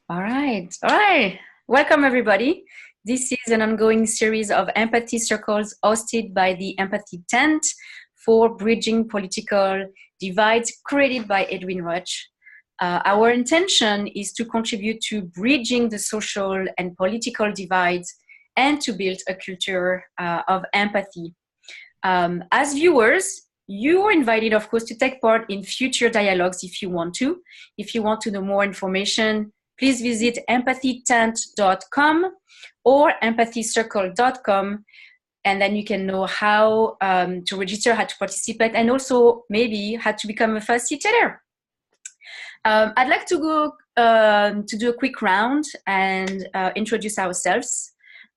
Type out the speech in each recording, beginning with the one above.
All right. Welcome, everybody. This is an ongoing series of empathy circles hosted by the Empathy Tent for Bridging Political Divides, created by Edwin Roch. Our intention is to contribute to bridging the social and political divides and to build a culture of empathy. As viewers, you are invited, of course, to take part in future dialogues if you want to. If you want to know more information, please visit empathytent.com or empathycircle.com, and then you can know how to register, how to participate, and also maybe how to become a facilitator. I'd like to go to do a quick round and introduce ourselves.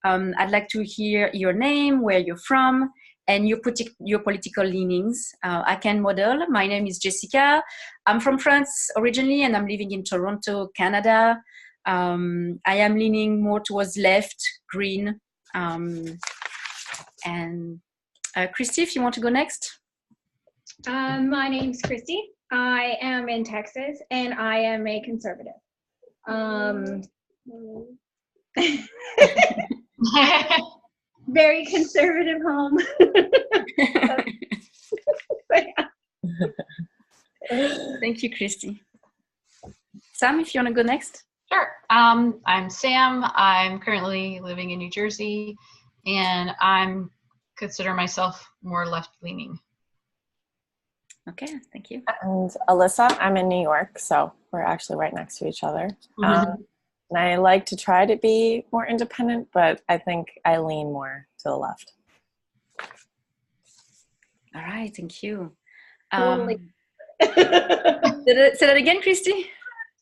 I'd like to hear your name, where you're from, and your political leanings. I can model. My name is Jessica. I'm from France originally, and I'm living in Toronto, Canada. I am leaning more towards left, green. And Christy, if you want to go next. My name's Christy. I am in Texas, and I am a conservative. Very conservative home. Thank you, Christy. Sam, if you want to go next. Sure. I'm Sam. I'm currently living in New Jersey, and I'm consider myself more left-leaning. Okay, thank you. And Alyssa, I'm in New York, so we're actually right next to each other. And I like to try to be more independent, but I think I lean more to the left. All right, thank you. Totally. Say that again, Christy?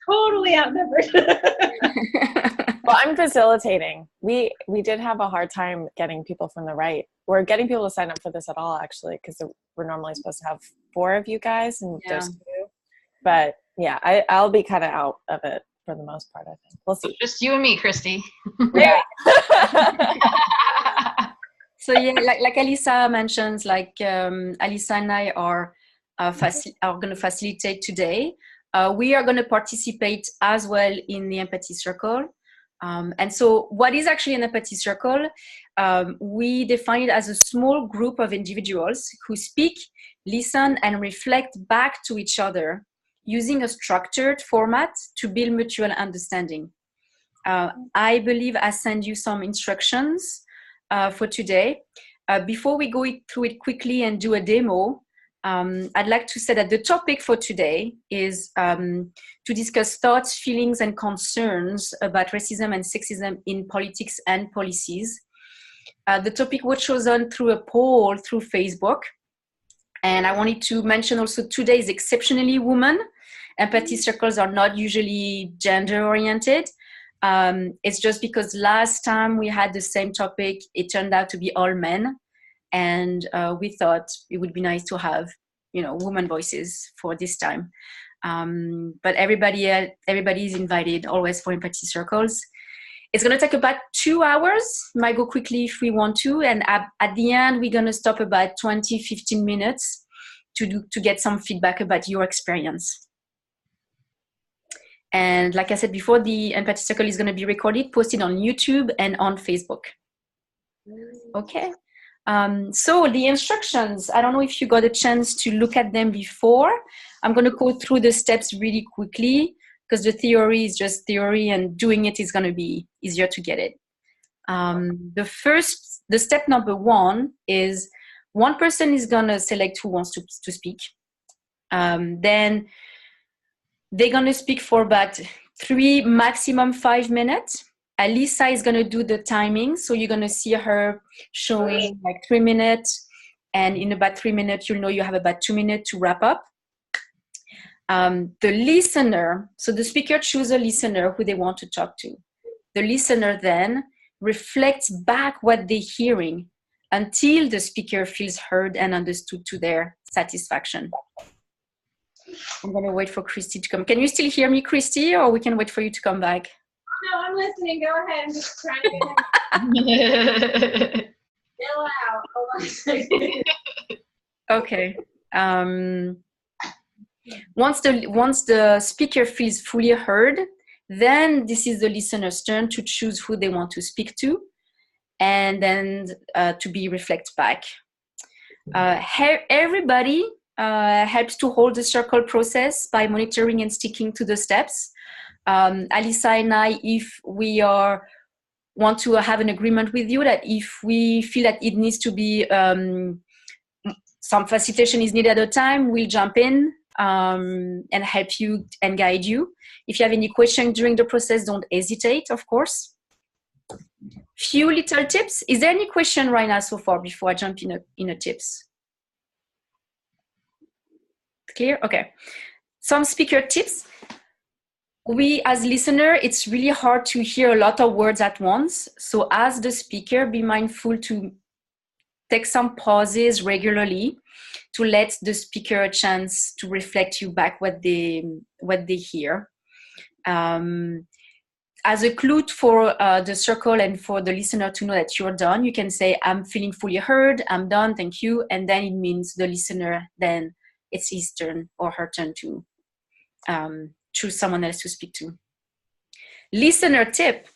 Totally outnumbered. Well, I'm facilitating. We did have a hard time getting people from the right. We're getting people to sign up for this at all, actually, because we're normally supposed to have 4 of you guys, and there's 2. But yeah, I'll be kind of out of it for the most part, I think. We'll see. Just you and me, Christy. Yeah. So yeah, like Alisa mentions, Alisa and I are going to facilitate today. We are going to participate as well in the empathy circle. And so what is actually an empathy circle? We define it as a small group of individuals who speak, listen, and reflect back to each other using a structured format to build mutual understanding. I believe I send you some instructions for today. Before we go through it quickly and do a demo, I'd like to say that the topic for today is to discuss thoughts, feelings, and concerns about racism and sexism in politics and policies. The topic was chosen through a poll through Facebook. And I wanted to mention also today is exceptionally women. Empathy circles are not usually gender oriented. It's just because last time we had the same topic, it turned out to be all men. And we thought it would be nice to have, women voices for this time. But everybody is invited always for empathy circles. It's going to take about 2 hours. Might go quickly if we want to. And at the end, we're going to stop about 20-15 minutes to get some feedback about your experience. And like I said before, the empathy circle is going to be recorded, posted on YouTube and on Facebook. Okay. So the instructions, I don't know if you got a chance to look at them before. I'm going to go through the steps really quickly because the theory is just theory and doing it is going to be easier to get it. The step number 1 is one person is going to select who wants to speak. Then they're going to speak for about 3, maximum 5 minutes. Alisa is going to do the timing. So you're going to see her showing like 3 minutes. And in about 3 minutes, you'll know you have about 2 minutes to wrap up. The listener, so the speaker chooses a listener who they want to talk to. The listener then reflects back what they're hearing until the speaker feels heard and understood to their satisfaction. I'm going to wait for Christy to come. Can you still hear me, Christy, or we can wait for you to come back? No, I'm listening. Go ahead. I'm just trying to get Chill out. Hold on a second. Okay. Once the speaker feels fully heard, then this is the listener's turn to choose who they want to speak to, and then to be reflect back. Everybody helps to hold the circle process by monitoring and sticking to the steps. Alisa and I, if we want to have an agreement with you that if we feel that it needs to be some facilitation is needed at a time, we'll jump in and help you and guide you. If you have any questions during the process, don't hesitate, of course. Few little tips. Is there any question right now so far before I jump in a tips? Clear? Okay. Some speaker tips. We as listener, it's really hard to hear a lot of words at once. So as the speaker, be mindful to take some pauses regularly to let the speaker a chance to reflect you back what they hear. As a clue for the circle and for the listener to know that you're done, you can say, I'm feeling fully heard, I'm done, thank you. And then it means the listener, then it's his turn or her turn to choose someone else to speak to. Listener tip,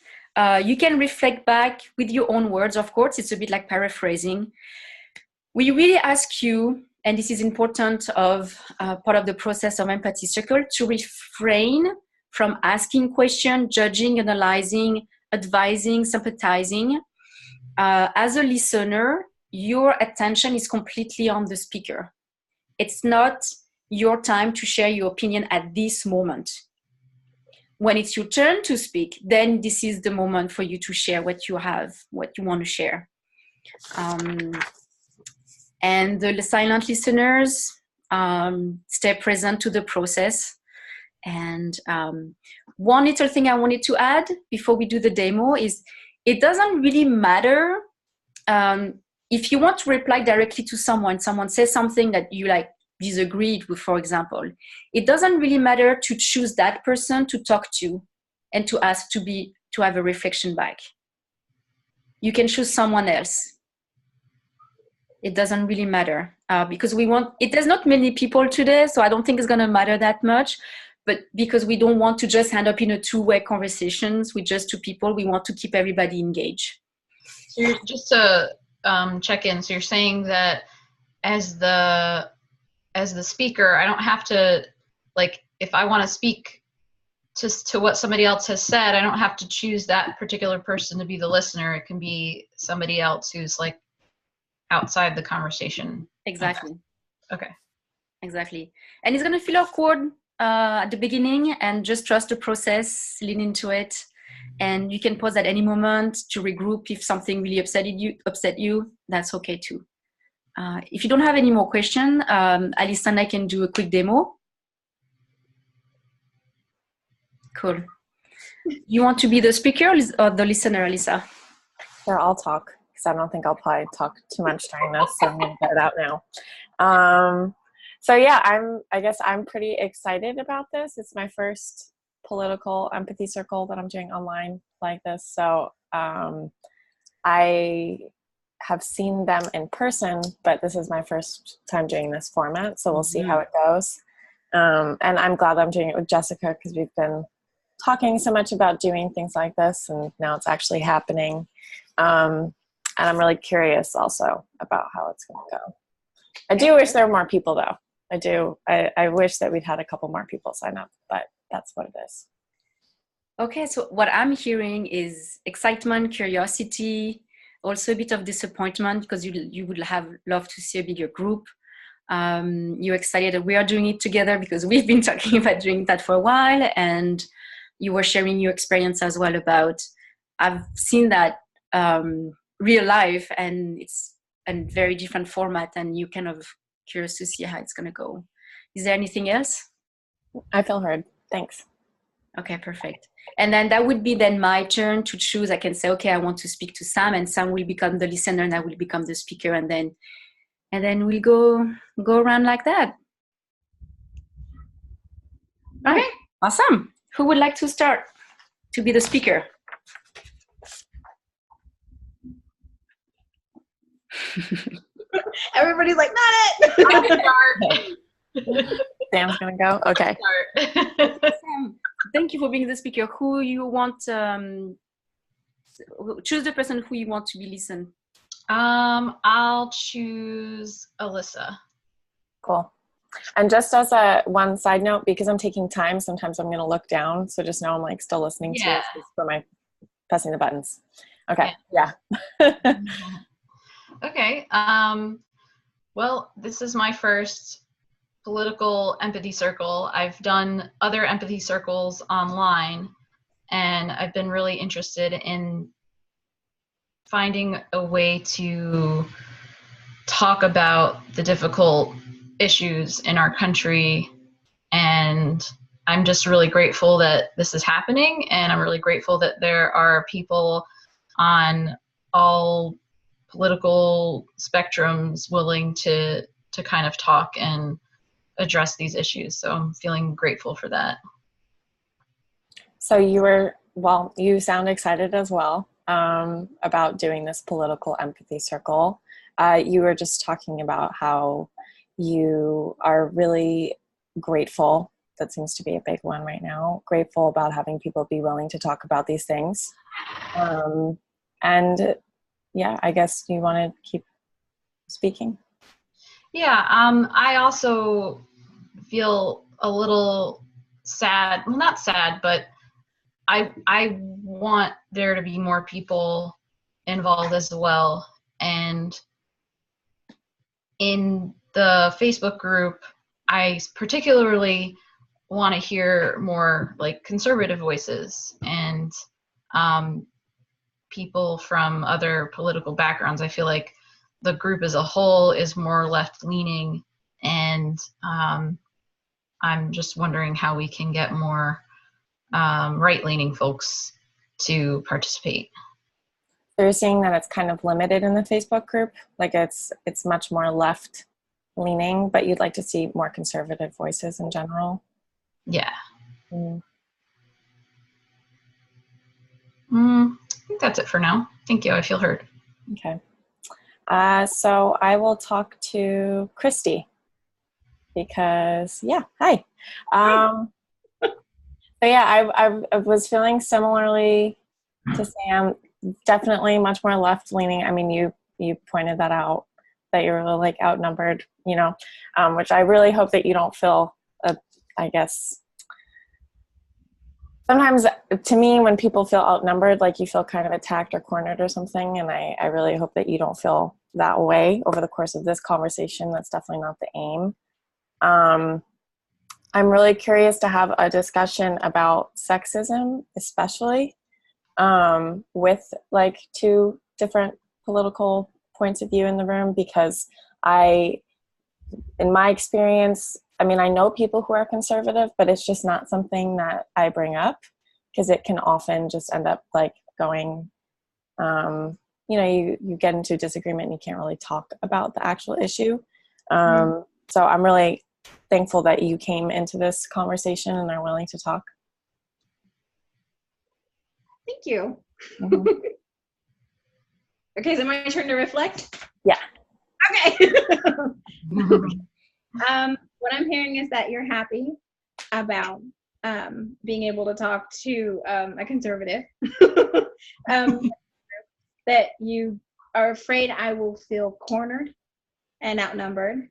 you can reflect back with your own words, of course. It's a bit like paraphrasing. We really ask you, and this is important of part of the process of Empathy Circle, to refrain from asking questions, judging, analyzing, advising, sympathizing. As a listener, your attention is completely on the speaker. It's not your time to share your opinion at this moment. When it's your turn to speak, then this is the moment for you to share what you have, what you want to share. And the silent listeners, stay present to the process. And one little thing I wanted to add before we do the demo is it doesn't really matter if you want to reply directly to someone says something that you like disagreed with, for example. It doesn't really matter to choose that person to talk to and to ask to have a reflection back. You can choose someone else. It doesn't really matter because there's not many people today, so I don't think it's going to matter that much. But because we don't want to just end up in a two-way conversations with just two people, we want to keep everybody engaged. So you're, just to check in, so you're saying that as the speaker, I don't have to, like, if I want to speak to what somebody else has said, I don't have to choose that particular person to be the listener. It can be somebody else who's like outside the conversation. Exactly. Okay. Exactly. And it's going to feel awkward at the beginning, and just trust the process, lean into it. And you can pause at any moment to regroup if something really upset you. That's okay too. If you don't have any more questions, Alisa and I can do a quick demo. Cool. You want to be the speaker or the listener, Alisa? Sure, I'll talk because I don't think I'll probably talk too much during this, so I'm going to get it out now. So yeah, I guess I'm pretty excited about this. It's my first political empathy circle that I'm doing online like this. So I have seen them in person, but this is my first time doing this format. So we'll see how it goes. And I'm glad I'm doing it with Jessica because we've been talking so much about doing things like this, and now it's actually happening. And I'm really curious also about how it's going to go. I do wish there were more people though. I do. I wish that we'd had a couple more people sign up, but that's what it is. Okay, so what I'm hearing is excitement, curiosity, also a bit of disappointment because you would have loved to see a bigger group. You're excited that we are doing it together because we've been talking about doing that for a while, and you were sharing your experience as well about, I've seen that real life, and it's a very different format, and you kind of curious to see how it's going to go. Is there anything else? I feel heard. Thanks. Okay, perfect. And then that would be then my turn to choose. I can say, okay, I want to speak to Sam, and Sam will become the listener and I will become the speaker, and then we'll go around like that. All right, awesome. Who would like to start to be the speaker? Everybody's like, not it. Sam's gonna go. Okay. Sam, thank you for being the speaker. Who you want? Choose the person who you want to be listened. I'll choose Alyssa. Cool. And just as a one side note, because I'm taking time, sometimes I'm going to look down. So just know I'm like still listening to you for my pressing the buttons. Okay. Yeah. Okay. Well, this is my first political empathy circle. I've done other empathy circles online, and I've been really interested in finding a way to talk about the difficult issues in our country. And I'm just really grateful that this is happening, and I'm really grateful that there are people on all political spectrums willing to kind of talk and address these issues. So I'm feeling grateful for that. So you sound excited as well about doing this political empathy circle. You were just talking about how you are really grateful. That seems to be a big one right now. Grateful about having people be willing to talk about these things. And yeah, I guess you want to keep speaking. Yeah, I also feel a little sad. Well, not sad, but I want there to be more people involved as well. And in the Facebook group, I particularly want to hear more like conservative voices and people from other political backgrounds. I feel like the group as a whole is more left-leaning, and I'm just wondering how we can get more right-leaning folks to participate. So you're seeing that it's kind of limited in the Facebook group, like it's much more left-leaning, but you'd like to see more conservative voices in general? Yeah. Mm. I think that's it for now. Thank you. I feel heard. Okay. So I will talk to Christy because, hi. So yeah, I was feeling similarly to Sam, definitely much more left-leaning. I mean, you pointed that out, that you're really like outnumbered, which I really hope that you don't feel, I guess, sometimes to me, when people feel outnumbered, like you feel kind of attacked or cornered or something. And I really hope that you don't feel that way over the course of this conversation. That's definitely not the aim. I'm really curious to have a discussion about sexism, especially with like two different political points of view in the room, because in my experience, I mean, I know people who are conservative, but it's just not something that I bring up because it can often just end up like going, you get into disagreement and you can't really talk about the actual issue. So I'm really thankful that you came into this conversation and are willing to talk. Thank you. Mm-hmm. Okay, so my turn to reflect? Yeah. Okay. What I'm hearing is that you're happy about being able to talk to a conservative. That you are afraid I will feel cornered and outnumbered.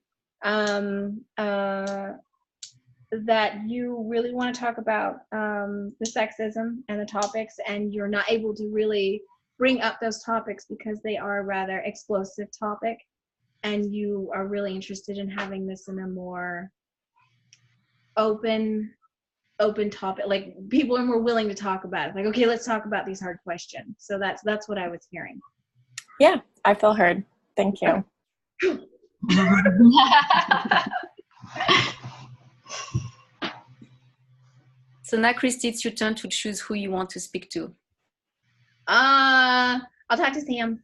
That you really want to talk about the sexism and the topics, and you're not able to really bring up those topics because they are a rather explosive topic, and you are really interested in having this in a more open topic, like people are more willing to talk about it, like, okay, let's talk about these hard questions. So that's what I was hearing. Yeah, I feel heard. Thank you. So now, Christy, it's your turn to choose who you want to speak to. I'll talk to Sam.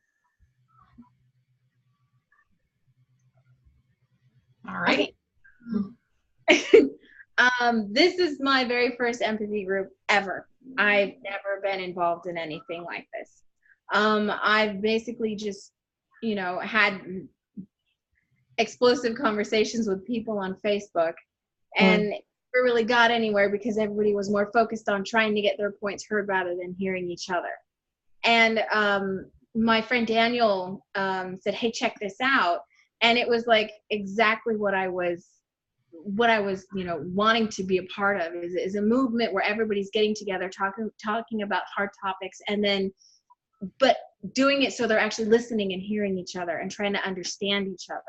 All right. Okay. This is my very first empathy group ever. I've never been involved in anything like this. I've basically just, had explosive conversations with people on Facebook, and never really got anywhere because everybody was more focused on trying to get their points heard rather than hearing each other. And my friend Daniel said, hey, check this out. And it was like exactly what I was, wanting to be a part of is a movement where everybody's getting together, talking about hard topics, and then, but doing it so they're actually listening and hearing each other and trying to understand each other.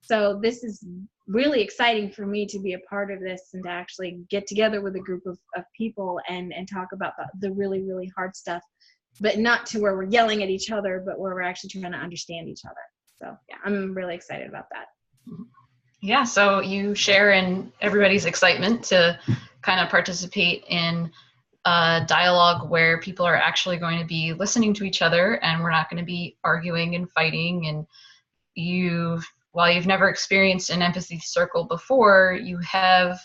So this is really exciting for me to be a part of this and to actually get together with a group of people and talk about the really, really hard stuff, but not to where we're yelling at each other, but where we're actually trying to understand each other. So yeah, I'm really excited about that. Yeah, so you share in everybody's excitement to kind of participate in a dialogue where people are actually going to be listening to each other and we're not going to be arguing and fighting. And while you've never experienced an empathy circle before, you have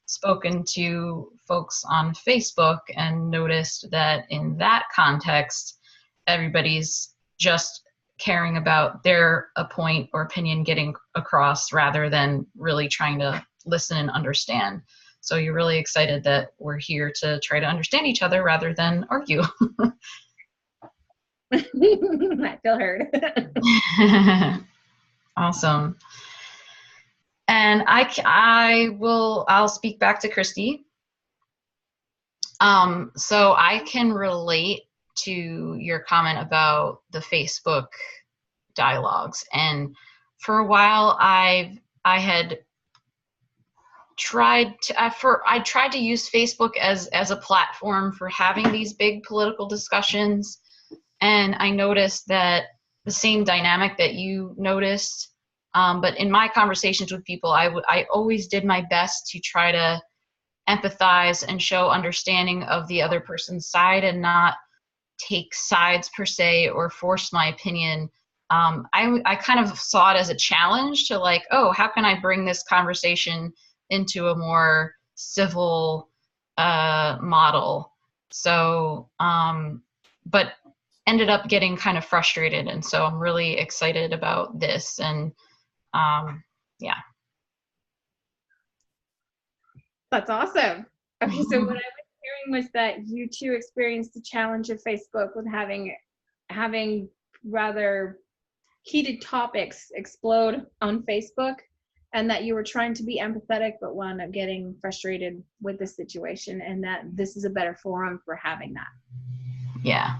spoken to folks on Facebook and noticed that in that context, everybody's just caring about their point or opinion getting across rather than really trying to listen and understand. So you're really excited that we're here to try to understand each other rather than argue. I feel heard. Awesome. And I'll speak back to Christy. So I can relate to your comment about the Facebook dialogues. And for a while I had tried to use Facebook as a platform for having these big political discussions. And I noticed that the same dynamic that you noticed, but in my conversations with people, I always did my best to try to empathize and show understanding of the other person's side and not take sides per se or force my opinion. I kind of saw it as a challenge to like, oh, how can I bring this conversation into a more civil model? So, but ended up getting kind of frustrated. And so I'm really excited about this. And yeah. That's awesome. Okay, so what I was hearing was that you two experienced the challenge of Facebook with having rather heated topics explode on Facebook, and that you were trying to be empathetic but wound up getting frustrated with the situation, and that this is a better forum for having that. Yeah.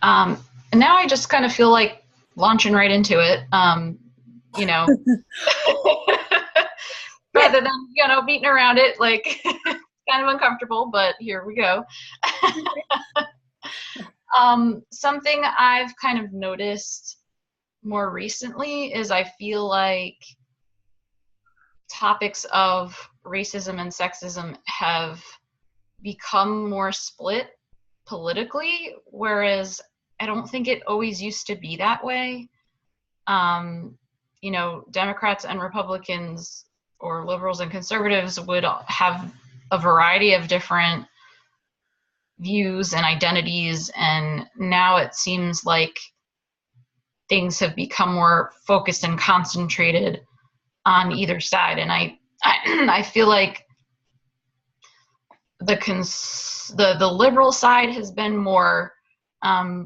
And now I just kind of feel like launching right into it, rather than, beating around it, like kind of uncomfortable, but here we go. Something I've kind of noticed more recently is I feel like topics of racism and sexism have become more split politically, whereas I don't think it always used to be that way. Democrats and Republicans or liberals and conservatives would have a variety of different views and identities, and now it seems like things have become more focused and concentrated on either side. And I feel like the liberal side has been more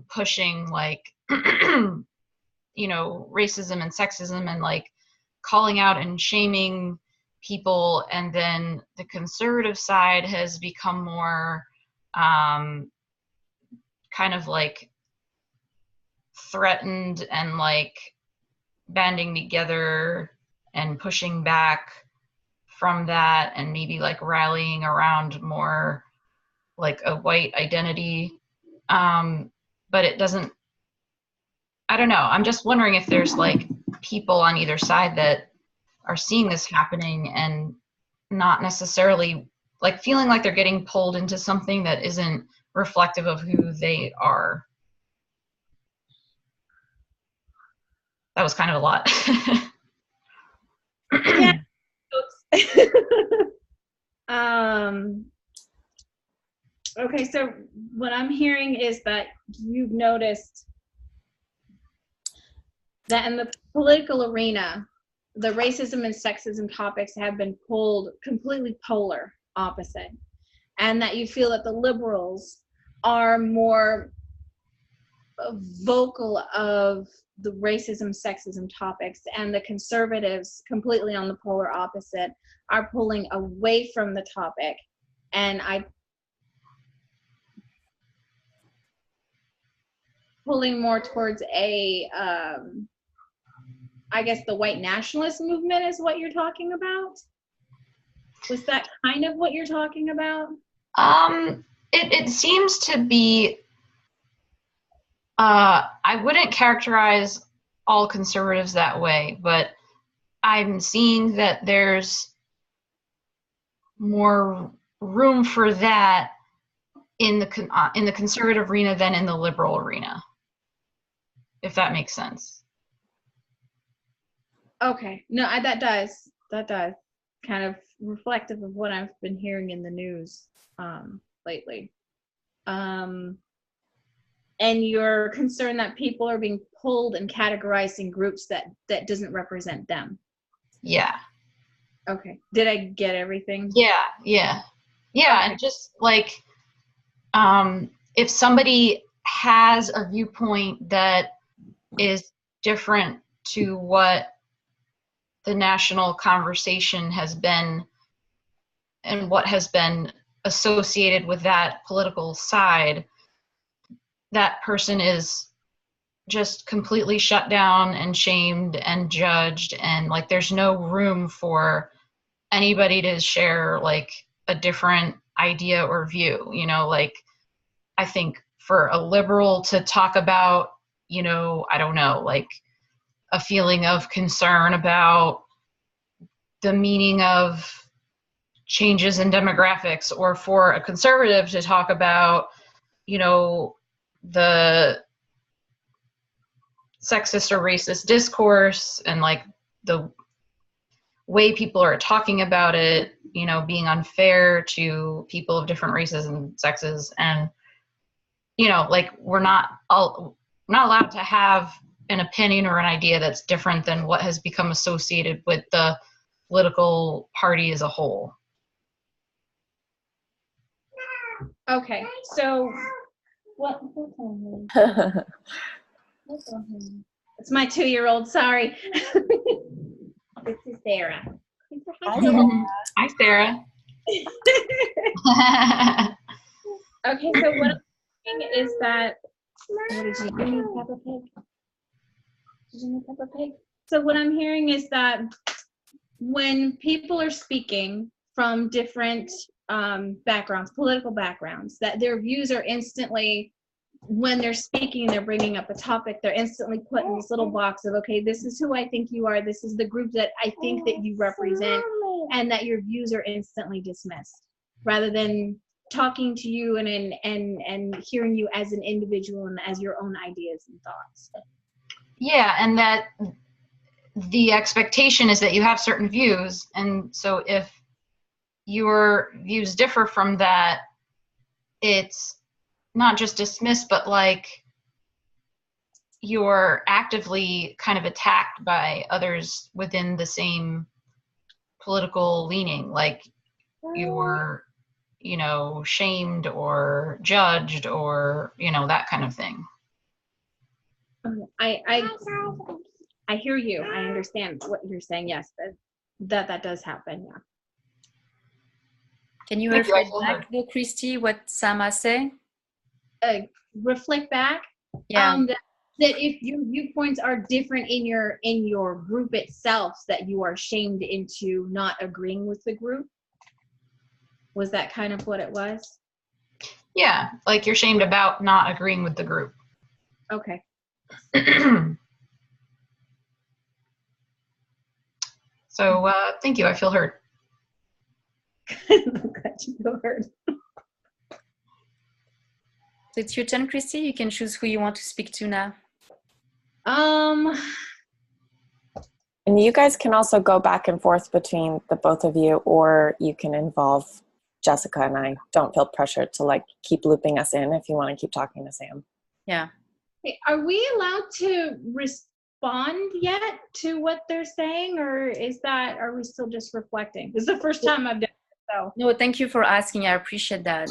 pushing like racism and sexism and like calling out and shaming people, and then the conservative side has become more kind of like threatened and like banding together and pushing back from that, and maybe like rallying around more like a white identity. But it doesn't, I don't know. I'm just wondering if there's like people on either side that are seeing this happening and not necessarily like feeling like they're getting pulled into something that isn't reflective of who they are. That was kind of a lot. Yeah. Okay, so what I'm hearing is that you've noticed that in the political arena the racism and sexism topics have been pulled completely polar opposite, and that you feel that the liberals are more vocal of the racism, sexism topics, and the conservatives, completely on the polar opposite, are pulling away from the topic. And pulling more towards a, I guess the white nationalist movement is what you're talking about? Was that kind of what you're talking about? It seems to be, I wouldn't characterize all conservatives that way, but I'm seeing that there's more room for that in the conservative arena than in the liberal arena, if that makes sense. Okay, no, that does kind of reflective of what I've been hearing in the news lately. And you're concerned that people are being pulled and categorized in groups that doesn't represent them. Yeah. Okay, did I get everything? Yeah. Okay. And just like, if somebody has a viewpoint that is different to what the national conversation has been and what has been associated with that political side, that person is just completely shut down and shamed and judged, and like there's no room for anybody to share like a different idea or view. You know, like I think for a liberal to talk about, you know, I don't know, like a feeling of concern about the meaning of changes in demographics, or for a conservative to talk about, you know, the sexist or racist discourse and like the way people are talking about it, you know, being unfair to people of different races and sexes. And, you know, like we're not allowed to have an opinion or an idea that's different than what has become associated with the political party as a whole. Okay, so what? It's my 2-year-old. Sorry. This is Sarah. Hi, Sarah. Hi, Sarah. Okay, so what I'm thinking is that. What did you give me, Peppa Pig? Did you need Peppa Pig? So what I'm hearing is that when people are speaking from different backgrounds, political backgrounds, that their views are instantly, when they're speaking, they're bringing up a topic, they're instantly put in this little box of, okay, this is who I think you are, this is the group that I think that you represent, and that your views are instantly dismissed, rather than talking to you and hearing you as an individual and as your own ideas and thoughts. Yeah, and that the expectation is that you have certain views, and so if your views differ from that, it's not just dismissed, but like you're actively kind of attacked by others within the same political leaning, like you're, you know, shamed or judged or, you know, that kind of thing. I hear you. I understand what you're saying. Yes, that does happen. Yeah. Can you reflect back, though, Christy, what Sama said? Reflect back. Yeah. That if your viewpoints are different in your group itself, that you are shamed into not agreeing with the group. Was that kind of what it was? Yeah, like you're shamed about not agreeing with the group. Okay. So thank you. I feel heard. I'm glad you feel heard. So it's your turn, Christy. You can choose who you want to speak to now. And you guys can also go back and forth between the both of you, or you can involve Jessica and I. Don't feel pressured to like keep looping us in if you want to keep talking to Sam. Yeah. Hey, are we allowed to respond yet to what they're saying, or are we still just reflecting? This is the first time I've done it, so. No, thank you for asking. I appreciate that.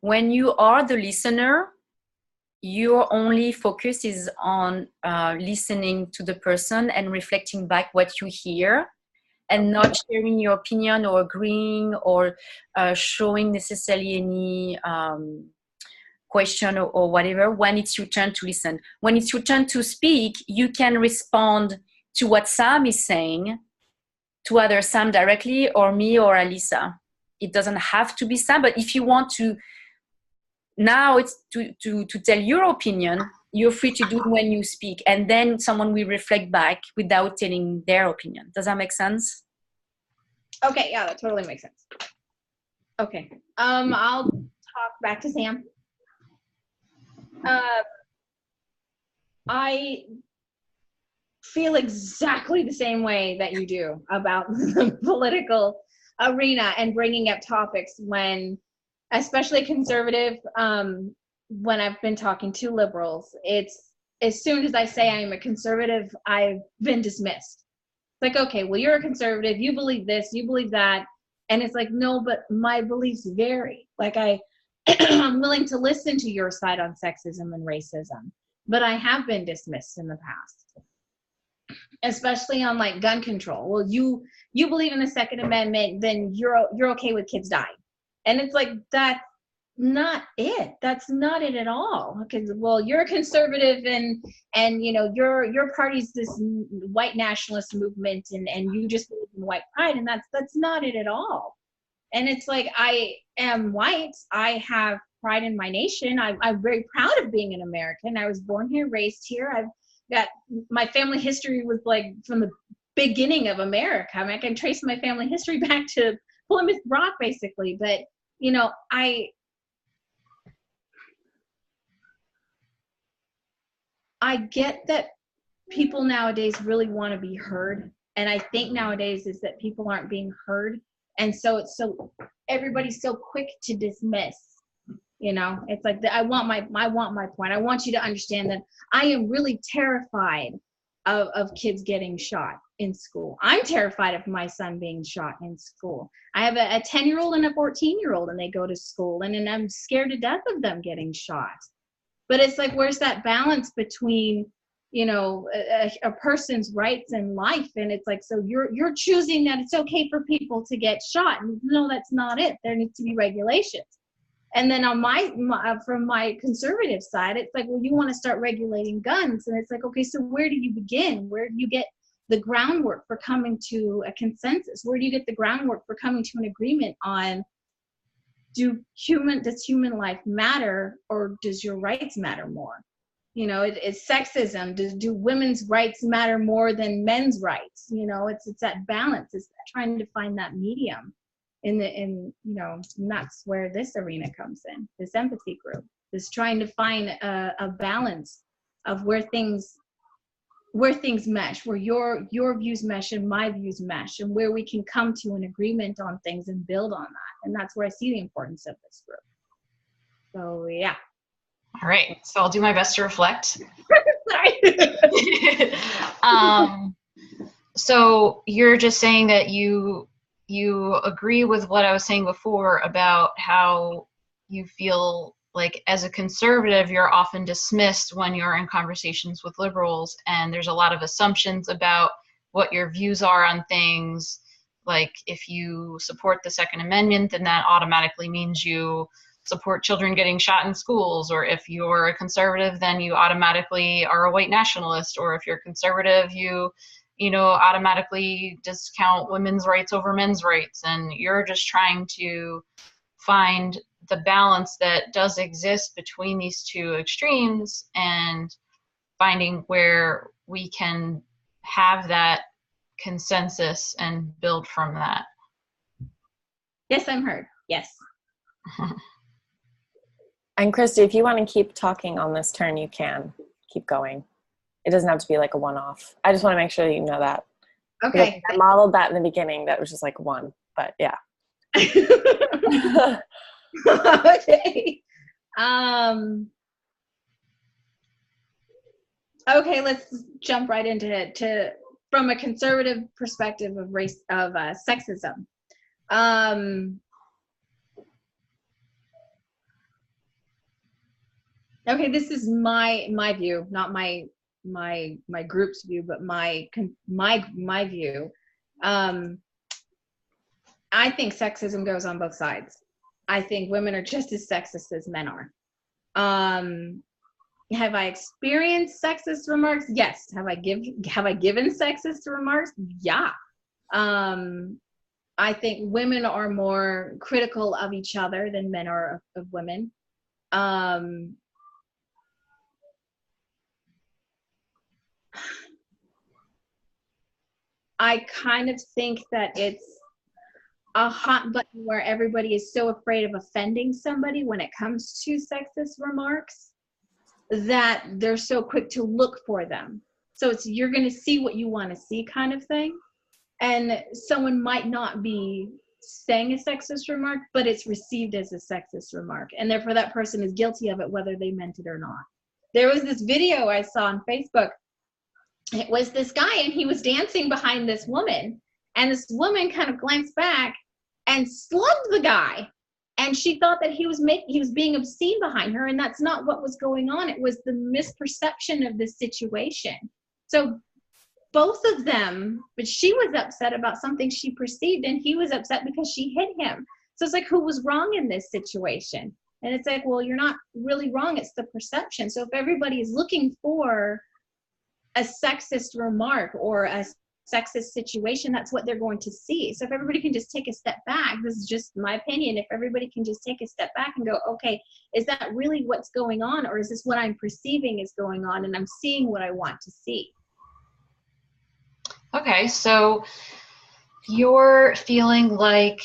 When you are the listener, your only focus is on listening to the person and reflecting back what you hear, and not sharing your opinion or agreeing or showing necessarily any question or whatever when it's your turn to listen. When it's your turn to speak, you can respond to what Sam is saying to either Sam directly or me or Alisa. It doesn't have to be Sam, but if you want to, now it's to tell your opinion, you're free to do it when you speak, and then someone will reflect back without telling their opinion. Does that make sense? Okay, yeah, that totally makes sense. Okay, I'll talk back to Sam. I feel exactly the same way that you do about the political arena and bringing up topics when, especially conservative, when I've been talking to liberals, it's as soon as I say I'm a conservative, I've been dismissed. It's like, okay, well, you're a conservative, you believe this, you believe that. And it's like, no, but my beliefs vary. Like I'm willing to listen to your side on sexism and racism, but I have been dismissed in the past, especially on like gun control. Well, you believe in the Second Amendment, then you're okay with kids dying. And it's like, that's not it. That's not it at all. Because, well, you're a conservative and you know, your party's this white nationalist movement and you just believe in white pride, and that's not it at all. And it's like, I am white. I have pride in my nation. I'm very proud of being an American. I was born here, raised here. I've got, my family history was like from the beginning of America. I mean, I can trace my family history back to Plymouth Rock, basically. But, you know, I get that people nowadays really want to be heard. And I think nowadays is that people aren't being heard. And so everybody's so quick to dismiss, you know. It's like, I want my point. I want you to understand that I am really terrified of kids getting shot in school. I'm terrified of my son being shot in school. I have a 10-year-old and a 14-year-old, and they go to school, and I'm scared to death of them getting shot. But it's like, where's that balance between, you know, a person's rights and life? And it's like, so you're choosing that it's okay for people to get shot. And no, that's not it. There needs to be regulations. And then on from my conservative side, it's like, well, you want to start regulating guns. And it's like, okay, so where do you begin? Where do you get the groundwork for coming to a consensus? Where do you get the groundwork for coming to an agreement on, does human life matter, or does your rights matter more? You know, it's sexism. Do women's rights matter more than men's rights? You know, it's that balance. It's trying to find that medium in you know, and that's where this arena comes in. This empathy group is trying to find a balance of where things mesh, where your views mesh and my views mesh, and where we can come to an agreement on things and build on that. And that's where I see the importance of this group. So yeah. All right, so I'll do my best to reflect. Sorry. So you're just saying that you agree with what I was saying before about how you feel like as a conservative, you're often dismissed when you're in conversations with liberals, and there's a lot of assumptions about what your views are on things. Like if you support the Second Amendment, then that automatically means you support children getting shot in schools. Or if you're a conservative, then you automatically are a white nationalist. Or if you're conservative, you know, automatically discount women's rights over men's rights. And you're just trying to find the balance that does exist between these two extremes, and finding where we can have that consensus and build from that. Yes, I'm heard. Yes. And Christy, if you want to keep talking on this turn, you can keep going. It doesn't have to be like a one-off. I just want to make sure that you know that. Okay. I modeled that in the beginning. That was just like one, but yeah. Okay. Okay, let's jump right into it. From a conservative perspective of sexism. Okay, this is my view, not my group's view, but my view. I think sexism goes on both sides. I think women are just as sexist as men are. Have I experienced sexist remarks? Yes. Have I given sexist remarks? Yeah. I think women are more critical of each other than men are of women. I kind of think that it's a hot button where everybody is so afraid of offending somebody when it comes to sexist remarks that they're so quick to look for them. So it's, you're going to see what you want to see kind of thing. And someone might not be saying a sexist remark, but it's received as a sexist remark. And therefore that person is guilty of it, whether they meant it or not. There was this video I saw on Facebook. It was this guy and he was dancing behind this woman. And this woman kind of glanced back and slugged the guy. And she thought that he was being obscene behind her, and that's not what was going on. It was the misperception of the situation. So both of them, but she was upset about something she perceived, and he was upset because she hit him. So it's like, who was wrong in this situation? And it's like, well, you're not really wrong. It's the perception. So if everybody is looking for a sexist remark or a sexist situation, that's what they're going to see. So if everybody can just take a step back, this is just my opinion, if everybody can just take a step back and go, okay, is that really what's going on, or is this what I'm perceiving is going on and I'm seeing what I want to see? Okay, so you're feeling like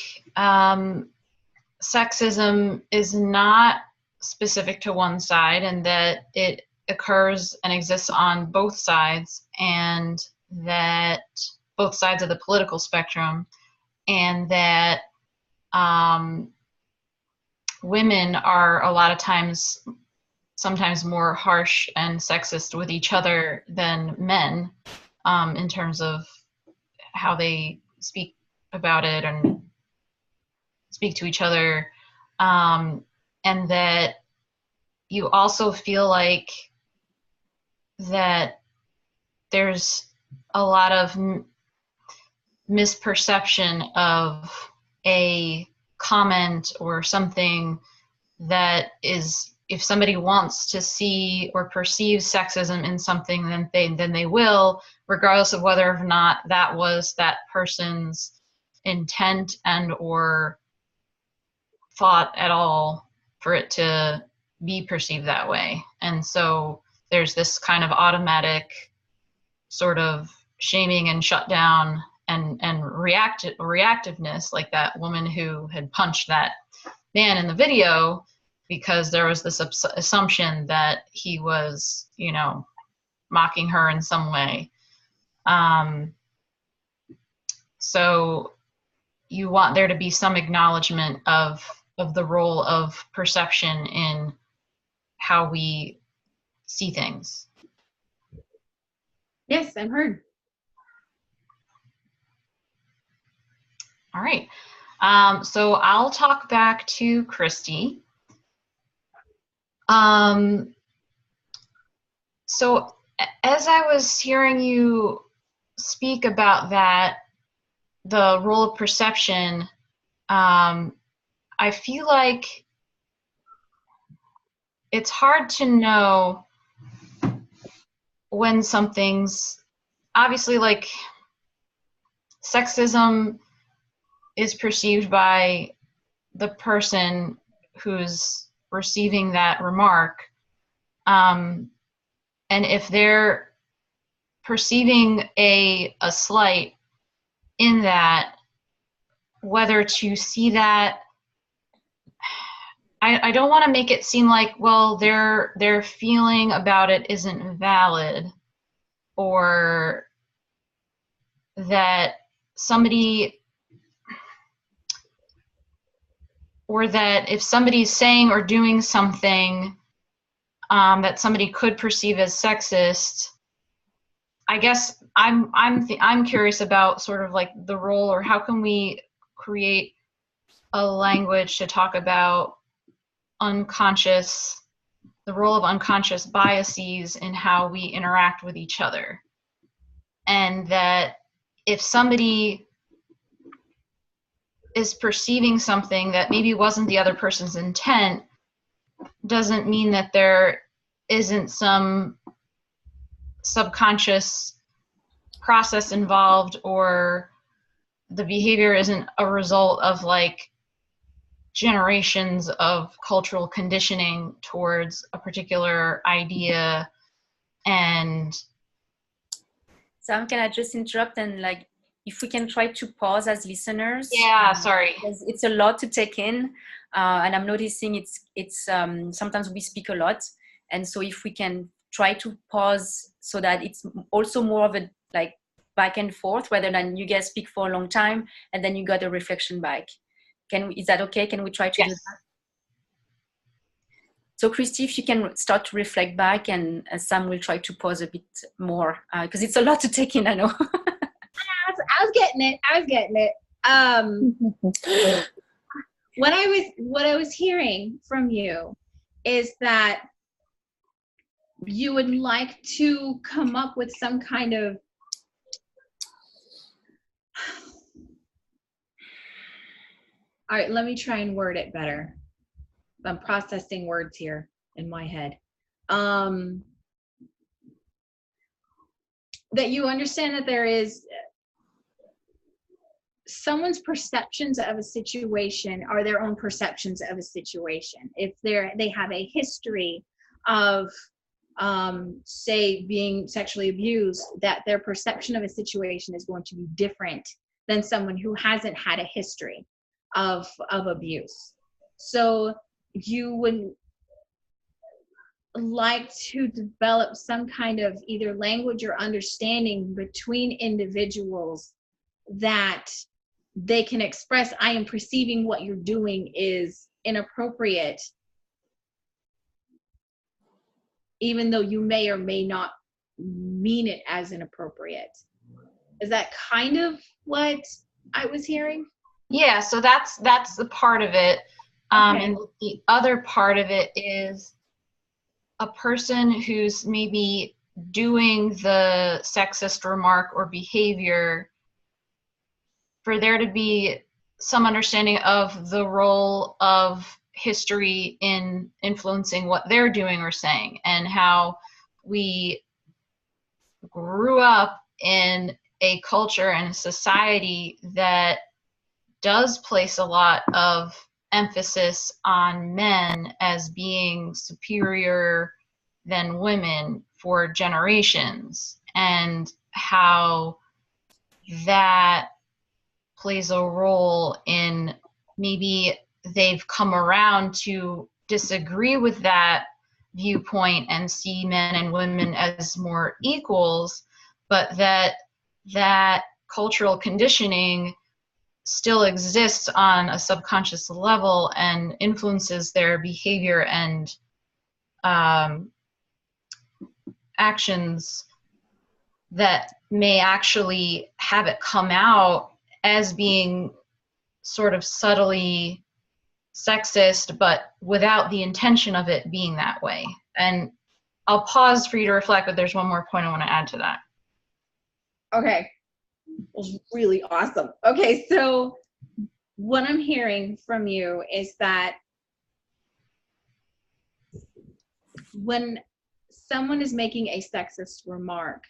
sexism is not specific to one side, and that it occurs and exists on both sides, and that both sides of the political spectrum, and that women are a lot of times, sometimes more harsh and sexist with each other than men, in terms of how they speak about it and speak to each other, and that you also feel like that there's a lot of misperception of a comment or something that is, if somebody wants to see or perceive sexism in something, then they will, regardless of whether or not that was that person's intent and or thought at all for it to be perceived that way. And so there's this kind of automatic sort of shaming and shutdown and reactiveness, like that woman who had punched that man in the video, because there was this assumption that he was, you know, mocking her in some way. So you want there to be some acknowledgement of the role of perception in how we see things. Yes, I'm heard. All right. So I'll talk back to Christy. So as I was hearing you speak about that, the role of perception, I feel like it's hard to know when something's, obviously, like sexism is perceived by the person who's receiving that remark, and if they're perceiving a slight in that, whether to see that, I don't want to make it seem like, well, their feeling about it isn't valid, or that somebody, or that if somebody's saying or doing something that somebody could perceive as sexist, I guess I'm curious about sort of like the role, or how can we create a language to talk about the role of unconscious biases in how we interact with each other. And that if somebody is perceiving something that maybe wasn't the other person's intent, doesn't mean that there isn't some subconscious process involved, or the behavior isn't a result of like generations of cultural conditioning towards a particular idea. And Sam, can I just interrupt and like, if we can try to pause as listeners? yeah, sorry. Because it's a lot to take in, and I'm noticing it's sometimes we speak a lot, and so if we can try to pause so that it's also more of a like back and forth, rather than you guys speak for a long time and then you got a reflection back. Is that okay? Can we try to do that? So Christy, if you can start to reflect back, and Sam will try to pause a bit more, because it's a lot to take in, I know. I was getting it. What I was hearing from you is that you would like to come up with some kind of all right, let me try and word it better. I'm processing words here in my head. That you understand that there is someone's perceptions of a situation are their own perceptions of a situation. If they have a history of say being sexually abused, that their perception of a situation is going to be different than someone who hasn't had a history of abuse. So you would like to develop some kind of either language or understanding between individuals that they can express, I am perceiving what you're doing is inappropriate, even though you may or may not mean it as inappropriate. Is that kind of what I was hearing? Yeah, so that's the part of it. Okay. And the other part of it is a person who's maybe doing the sexist remark or behavior, for there to be some understanding of the role of history in influencing what they're doing or saying, and how we grew up in a culture and a society that does place a lot of emphasis on men as being superior than women for generations, and how that plays a role in maybe they've come around to disagree with that viewpoint and see men and women as more equals, but that cultural conditioning still exists on a subconscious level and influences their behavior and actions, that may actually have it come out as being sort of subtly sexist, but without the intention of it being that way. And I'll pause for you to reflect, but there's one more point I want to add to that. Okay. Was really awesome. Okay, so what I'm hearing from you is that when someone is making a sexist remark,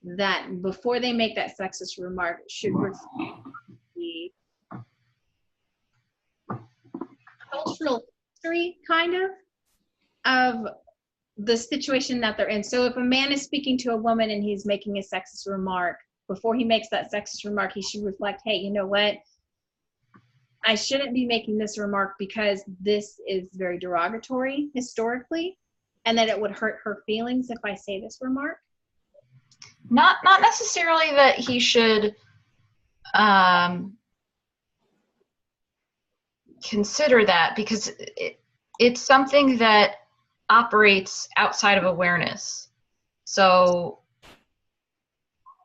that before they make that sexist remark should reflect the cultural history kind of the situation that they're in. So if a man is speaking to a woman and he's making a sexist remark, before he makes that sexist remark, he should reflect, hey, you know what? I shouldn't be making this remark because this is very derogatory historically, and that it would hurt her feelings if I say this remark. Not necessarily that he should consider that, because it's something that operates outside of awareness. So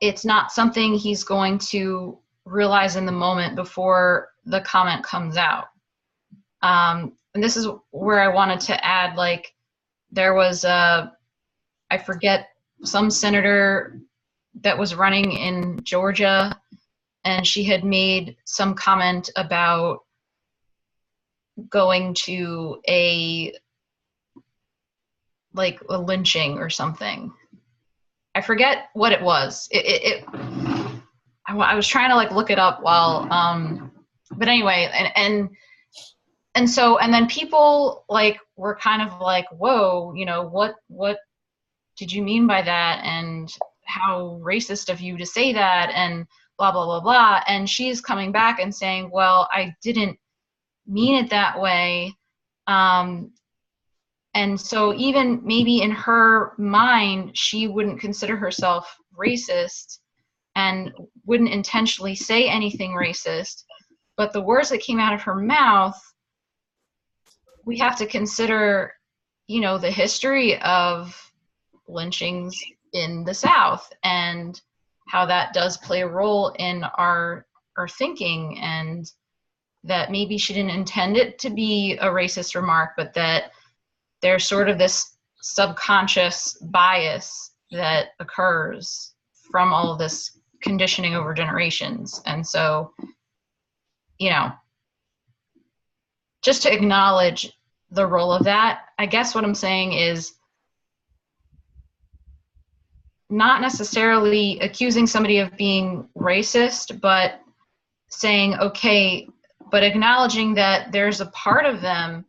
it's not something he's going to realize in the moment before the comment comes out. And this is where I wanted to add, like, there was I forget, some senator that was running in Georgia, and she had made some comment about going to a lynching or something. I forget what it was. I was trying to like look it up while, but anyway, and then people like were kind of like, whoa, you know, what did you mean by that? And how racist of you to say that, and blah, blah, blah, blah. And she's coming back and saying, well, I didn't mean it that way. And so even maybe in her mind, she wouldn't consider herself racist and wouldn't intentionally say anything racist. But the words that came out of her mouth, we have to consider, you know, the history of lynchings in the South and how that does play a role in our thinking, and that maybe she didn't intend it to be a racist remark, but that there's sort of this subconscious bias that occurs from all of this conditioning over generations. And so, you know, just to acknowledge the role of that, I guess what I'm saying is not necessarily accusing somebody of being racist, but saying, okay, but acknowledging that there's a part of them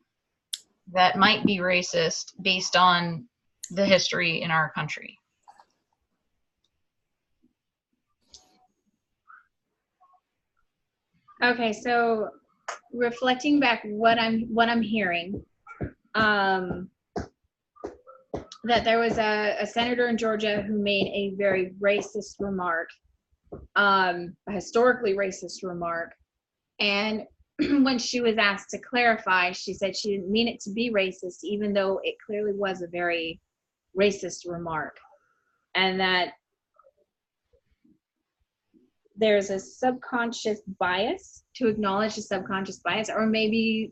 that might be racist based on the history in our country. Okay, so reflecting back what I'm hearing, that there was a senator in Georgia who made a very racist remark, a historically racist remark, and when she was asked to clarify, she said she didn't mean it to be racist, even though it clearly was a very racist remark, and that there's a subconscious bias, to acknowledge the subconscious bias, or maybe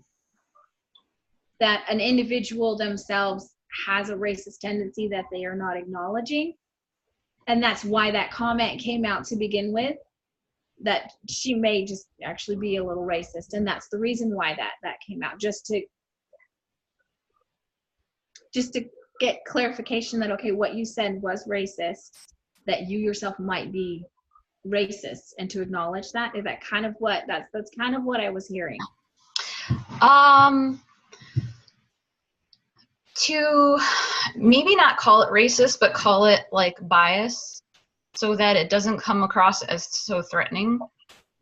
that an individual themselves has a racist tendency that they are not acknowledging. And that's why that comment came out to begin with, that she may just actually be a little racist. And that's the reason why that came out, just to get clarification that, okay, what you said was racist, that you yourself might be racist, and to acknowledge that. Is that kind of what, that's kind of what I was hearing? To maybe not call it racist, but call it like bias, so that it doesn't come across as so threatening.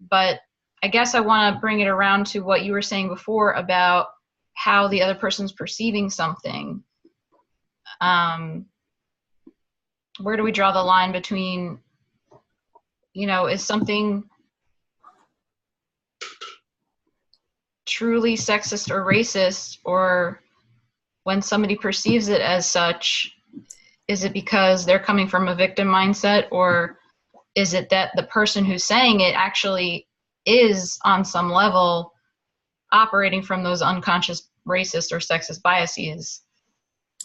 But I guess I want to bring it around to what you were saying before about how the other person's perceiving something. Where do we draw the line between, you know, is something truly sexist or racist, or when somebody perceives it as such, is it because they're coming from a victim mindset, or is it that the person who's saying it actually is on some level operating from those unconscious racist or sexist biases?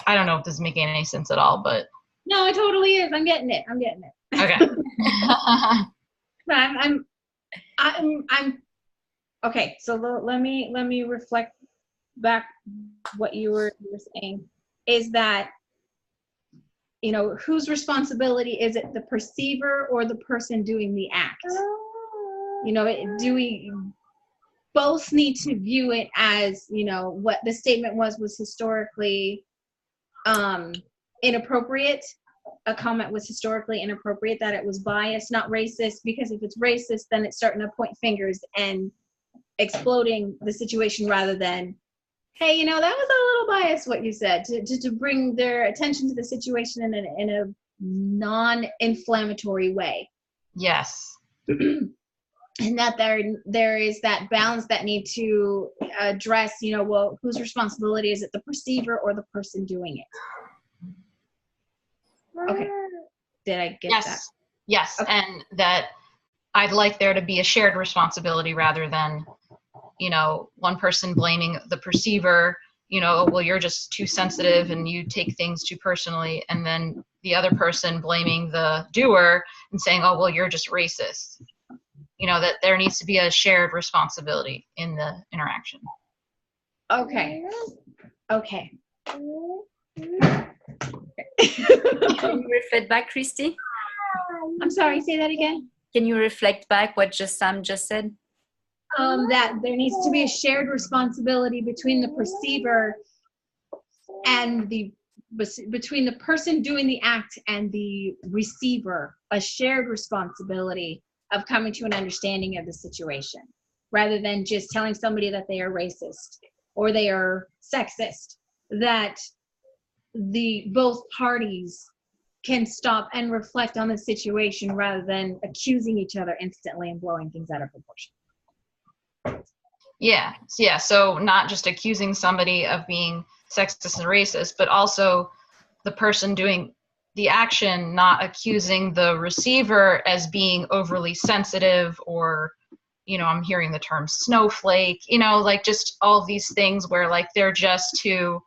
I don't know if this is making any sense at all, but. No, it totally is. I'm getting it. Okay. I'm okay. So let me reflect back what you were saying, is that, you know, whose responsibility is it, the perceiver or the person doing the act? You know, do we both need to view it as, you know, what the statement was historically inappropriate? A comment was historically inappropriate, that it was biased, not racist, because if it's racist, then it's starting to point fingers and exploding the situation, rather than, hey, you know, that was a little biased what you said, to bring their attention to the situation in a non-inflammatory way. Yes. And that there is that balance that need to address, you know, well, whose responsibility is it, the perceiver or the person doing it? Okay. Did I get that? Yes, Okay. and that I'd like there to be a shared responsibility rather than, one person blaming the perceiver, well, you're just too sensitive and you take things too personally, and then the other person blaming the doer and saying, oh, well, you're just racist. That there needs to be a shared responsibility in the interaction. Okay. Okay. Can you reflect back, Christy? I'm sorry, say that again. Can you reflect back what Sam just said? That there needs to be a shared responsibility between the perceiver and between the person doing the act and the receiver, a shared responsibility of coming to an understanding of the situation, rather than just telling somebody that they are racist or they are sexist, that both parties can stop and reflect on the situation rather than accusing each other instantly and blowing things out of proportion. Yeah. So not just accusing somebody of being sexist and racist, but also the person doing the action not accusing the receiver as being overly sensitive or, I'm hearing the term snowflake, like just all these things where like they're just too,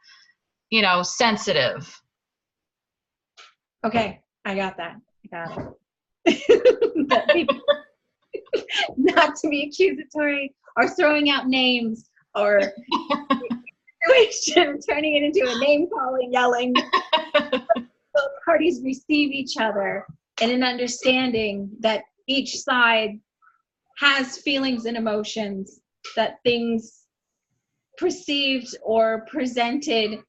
sensitive. Okay, I got it. Not to be accusatory or throwing out names or situation, turning it into a name calling, yelling. Both parties receive each other in an understanding that each side has feelings and emotions, that things perceived or presented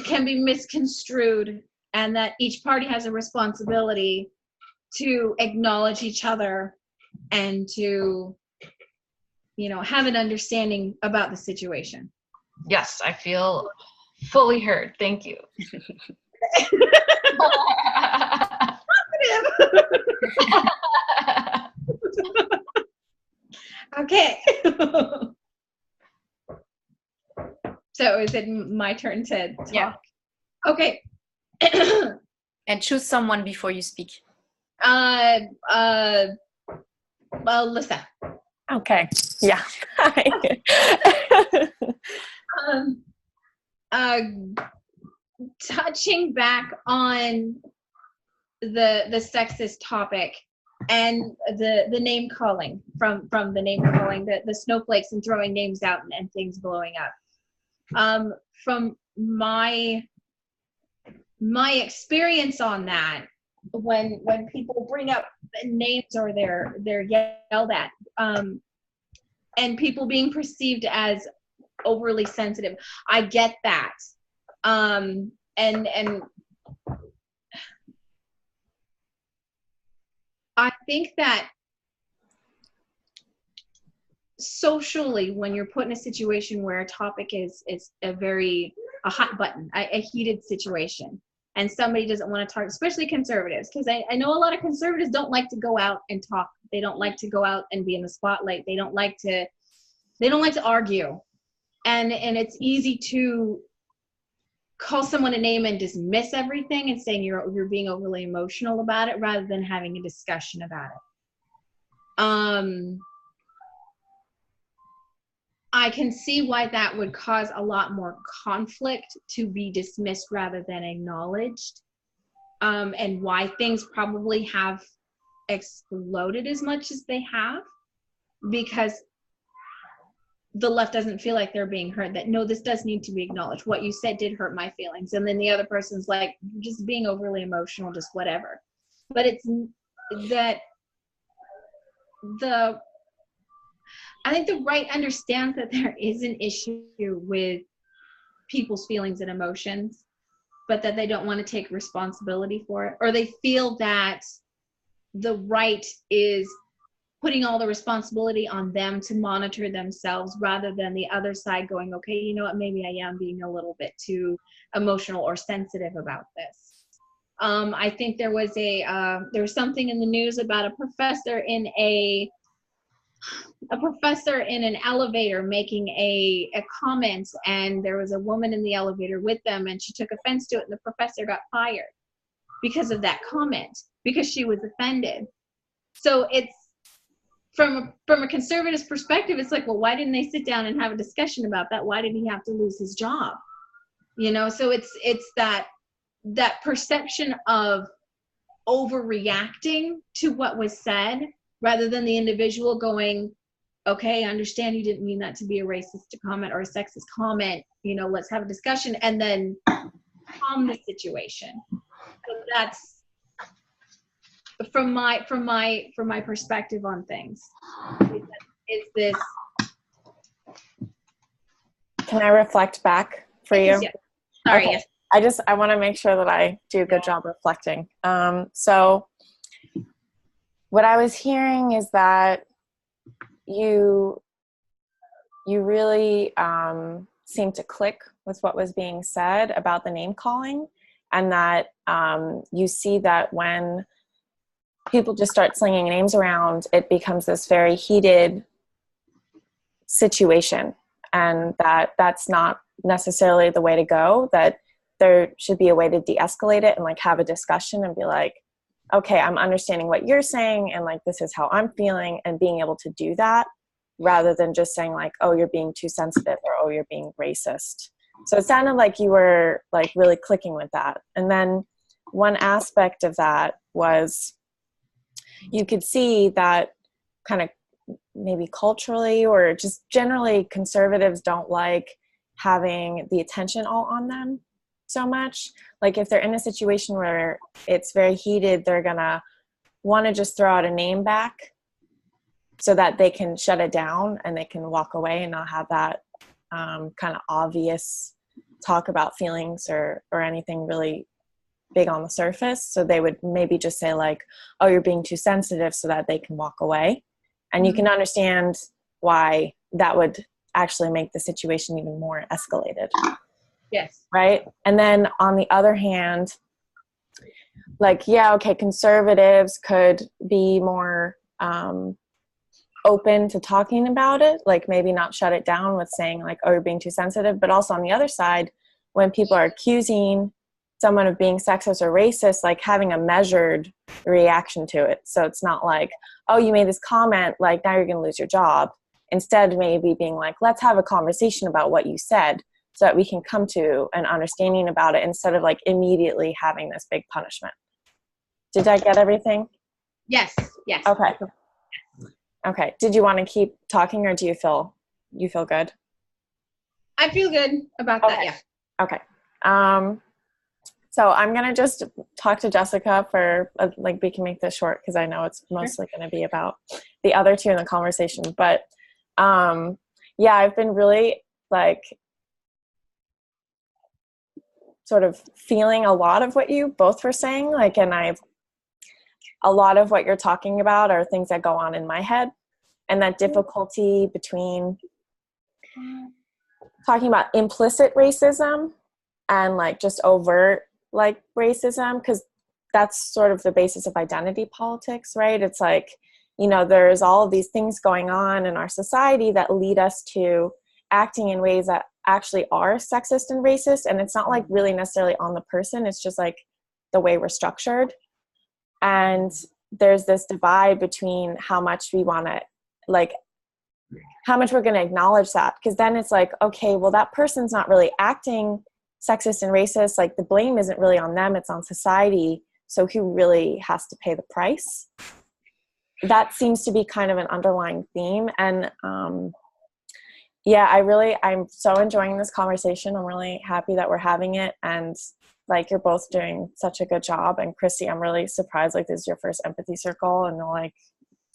can be misconstrued, and that each party has a responsibility to acknowledge each other and to, have an understanding about the situation. Yes, I feel fully heard. Thank you. Okay. So is it my turn to talk? Yeah. Okay. And choose someone before you speak. Melissa. Okay. Yeah. Touching back on the sexist topic and the name calling from the name calling, the snowflakes and throwing names out and things blowing up. From my experience on that, when people bring up names or they're yelled at, and people being perceived as overly sensitive, I get that. And I think that socially, when you're put in a situation where a topic is a hot button, a heated situation, and somebody doesn't want to talk, especially conservatives, because I know a lot of conservatives don't like to go out and talk. They don't like to go out and be in the spotlight. They don't like to argue. And it's easy to call someone a name and dismiss everything and saying you're being overly emotional about it rather than having a discussion about it. I can see why that would cause a lot more conflict to be dismissed rather than acknowledged, and why things probably have exploded as much as they have, because the left doesn't feel like they're being heard, that no, this does need to be acknowledged. What you said did hurt my feelings. And then the other person's like, just being overly emotional, just whatever. But it's that I think the right understands that there is an issue with people's feelings and emotions, but that they don't want to take responsibility for it, or they feel that the right is putting all the responsibility on them to monitor themselves rather than the other side going, okay, you know what, maybe I am being a little bit too emotional or sensitive about this. I think there was something in the news about a professor in an elevator making a comment, and there was a woman in the elevator with them, and she took offense to it, and the professor got fired because of that comment. because she was offended. So it's from a conservative perspective, it's like, well, why didn't they sit down and have a discussion about that? Why did he have to lose his job? You know, so it's that perception of overreacting to what was said, rather than the individual going, okay, I understand you didn't mean that to be a racist comment or a sexist comment, you know, let's have a discussion, and then calm the situation. So that's from my perspective on things. Is this? Can I reflect back for you? Yeah. Sorry. Okay. Yes. I want to make sure that I do a good job reflecting. So what I was hearing is that you really seemed to click with what was being said about the name calling, and that you see that when people just start slinging names around, it becomes this very heated situation, and that's not necessarily the way to go, that there should be a way to de-escalate it and like have a discussion and be like, okay, I'm understanding what you're saying, and like this is how I'm feeling, and being able to do that rather than just saying like, oh, you're being too sensitive, or oh, you're being racist. So it sounded like you were like really clicking with that. And then one aspect of that was you could see that kind of maybe culturally or just generally conservatives don't like having the attention all on them so much. Like if they're in a situation where it's very heated, they're gonna want to just throw out a name back so that they can shut it down and they can walk away and not have that kind of obvious talk about feelings or anything really big on the surface. So they would maybe just say like, oh, you're being too sensitive, so that they can walk away. And you can understand why that would actually make the situation even more escalated. Yes. Right. And then on the other hand, like, yeah, okay, conservatives could be more open to talking about it, like maybe not shut it down with saying like, oh, you're being too sensitive. But also on the other side, when people are accusing someone of being sexist or racist, like having a measured reaction to it. So it's not like, oh, you made this comment, like now you're going to lose your job. Instead, maybe being like, let's have a conversation about what you said so that we can come to an understanding about it, instead of like immediately having this big punishment. Did I get everything? Yes. Yes. Okay. Okay. Did you want to keep talking, or do you feel good? I feel good about that. Yeah. Okay. So I'm going to just talk to Jessica for, like, we can make this short because I know it's mostly going to be about the other two in the conversation. But yeah, I've been really like sort of feeling a lot of what you both were saying, like, and a lot of what you're talking about are things that go on in my head, and that difficulty between talking about implicit racism and like just overt like racism, because that's sort of the basis of identity politics, right? It's like, you know, there's all of these things going on in our society that lead us to acting in ways that actually are sexist and racist, and it's not like really necessarily on the person, it's just like the way we're structured. And there's this divide between how much we want to, like, how much we're going to acknowledge that, because then it's like, okay, well, that person's not really acting sexist and racist, like the blame isn't really on them, it's on society, so who really has to pay the price? That seems to be kind of an underlying theme. And yeah, I'm so enjoying this conversation. I'm really happy that we're having it, and like you're both doing such a good job. And Christy, I'm really surprised, like this is your first empathy circle and you're like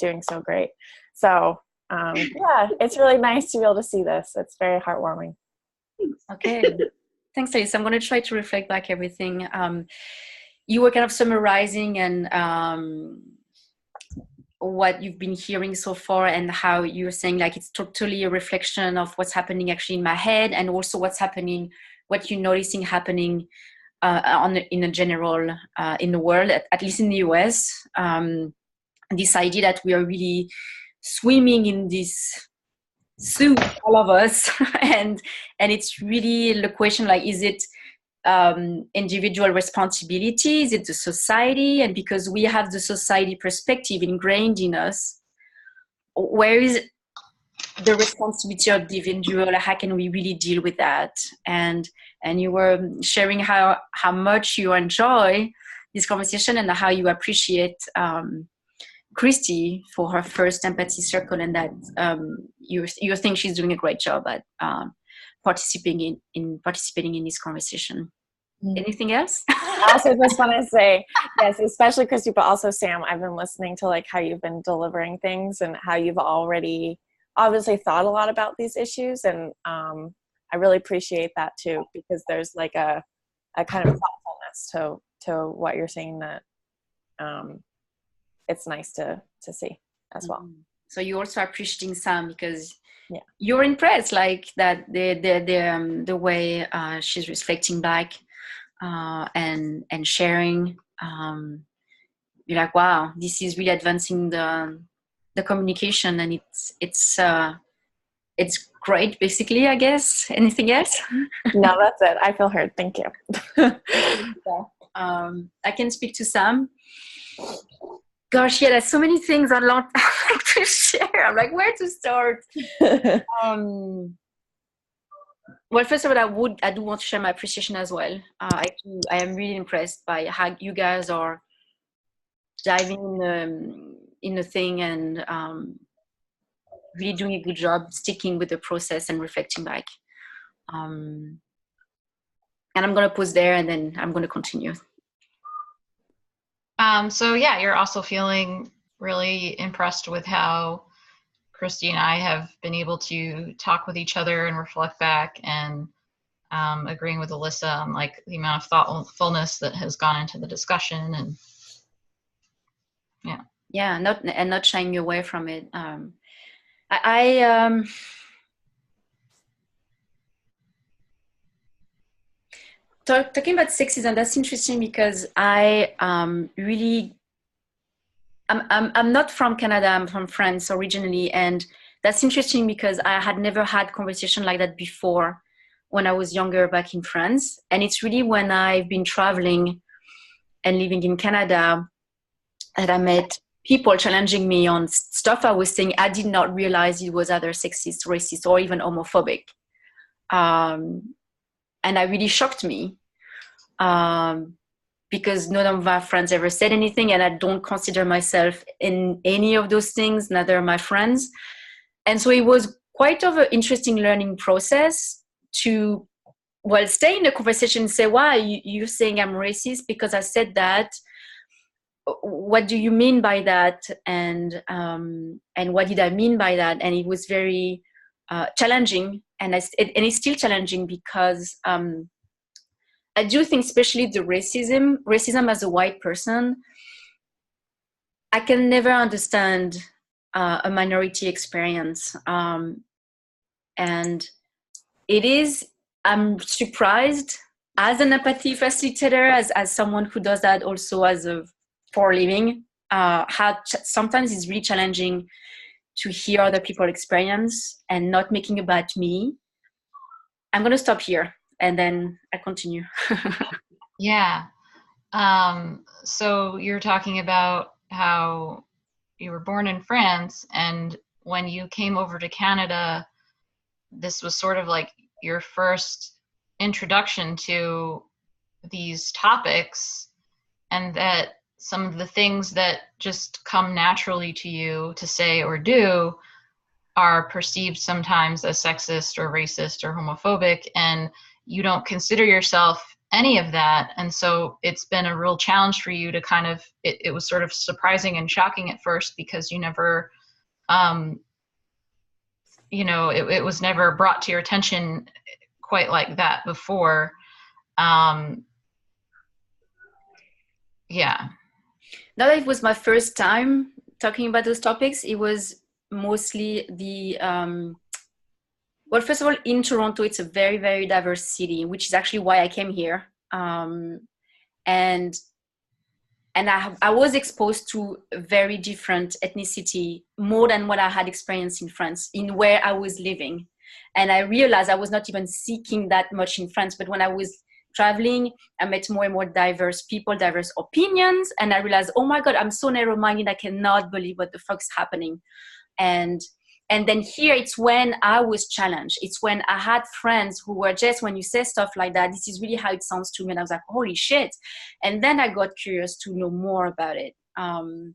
doing so great. So yeah, it's really nice to be able to see this. It's very heartwarming. Okay. Thanks, Alice. I'm going to try to reflect back everything. You were kind of summarizing and what you've been hearing so far, and how you're saying like it's totally a reflection of what's happening actually in my head, and also what's happening, what you're noticing happening in a general in the world, at least in the US. This idea that we are really swimming in this soup, all of us, and it's really the question, like, is it individual responsibility? Is it the society? And because we have the society perspective ingrained in us, where is the responsibility of the individual? How can we really deal with that? And you were sharing how much you enjoy this conversation and how you appreciate Christy for her first empathy circle, and that you think she's doing a great job at participating in this conversation. Anything else? I also just want to say, yes, especially Christy, but also Sam, I've been listening to like how you've been delivering things and how you've already obviously thought a lot about these issues. And I really appreciate that too, because there's like a kind of thoughtfulness to what you're saying that it's nice to see as well. So you also appreciating Sam because you're impressed, like that the way she's reflecting back and sharing. You're like, wow, this is really advancing the communication, and it's great, basically, I guess. Anything else? No, that's it. I feel heard. Thank you. I can speak to Sam. Gosh, yeah, there's so many things I'd like to share. I'm like, where to start? Well, first of all, I do want to share my appreciation as well. I am really impressed by how you guys are diving in the thing and really doing a good job sticking with the process and reflecting back. And I'm going to pause there and then I'm going to continue. So yeah, you're also feeling really impressed with how Christy and I have been able to talk with each other and reflect back, and agreeing with Alyssa on like the amount of thoughtfulness that has gone into the discussion, and not shying away from it. Talking about sexism, that's interesting because I'm not from Canada, I'm from France originally, and that's interesting because I had never had conversation like that before when I was younger back in France. And it's really when I've been traveling and living in Canada that I met people challenging me on stuff I was saying. I did not realize it was either sexist, racist, or even homophobic. And that really shocked me. Because none of my friends ever said anything, and I don't consider myself in any of those things, neither are my friends. And so it was quite of an interesting learning process to, well, stay in the conversation and say, why you're saying I'm racist because I said that? What do you mean by that? And what did I mean by that? And it was very challenging, and it's still challenging because I do think, especially the racism as a white person, I can never understand a minority experience. And I'm surprised as an empathy facilitator, as someone who does that also for a living, how sometimes it's really challenging to hear other people's experience and not making it about me. I'm going to stop here. And then I continue. Yeah. So you're talking about how you were born in France, and when you came over to Canada, this was sort of like your first introduction to these topics, and that some of the things that just come naturally to you to say or do are perceived sometimes as sexist or racist or homophobic, and you don't consider yourself any of that. And so it's been a real challenge for you to kind of, it was sort of surprising and shocking at first because you never, it was never brought to your attention quite like that before. Yeah. Now that it was my first time talking about those topics, it was mostly well, first of all, in Toronto, it's a very, very diverse city, which is actually why I came here. And I was exposed to a very different ethnicity, more than what I had experienced in France, in where I was living. And I realized I was not even seeking that much in France, but when I was traveling, I met more and more diverse people, diverse opinions, and I realized, oh my God, I'm so narrow-minded, I cannot believe what the fuck's happening. And then here it's when I was challenged. It's when I had friends who were just, when you say stuff like that, this is really how it sounds to me. And I was like, holy shit. And then I got curious to know more about it. And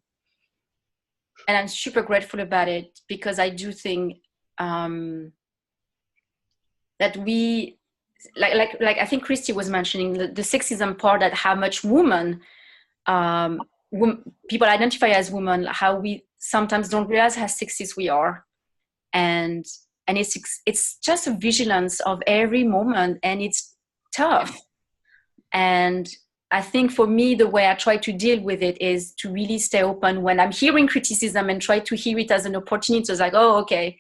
I'm super grateful about it, because I do think that we, like I think Christy was mentioning the sexism part, that how much people identify as women, how we sometimes don't realize how sexist we are. And it's just a vigilance of every moment, and it's tough. And I think for me, the way I try to deal with it is to really stay open when I'm hearing criticism, and try to hear it as an opportunity. So it's like, oh, okay,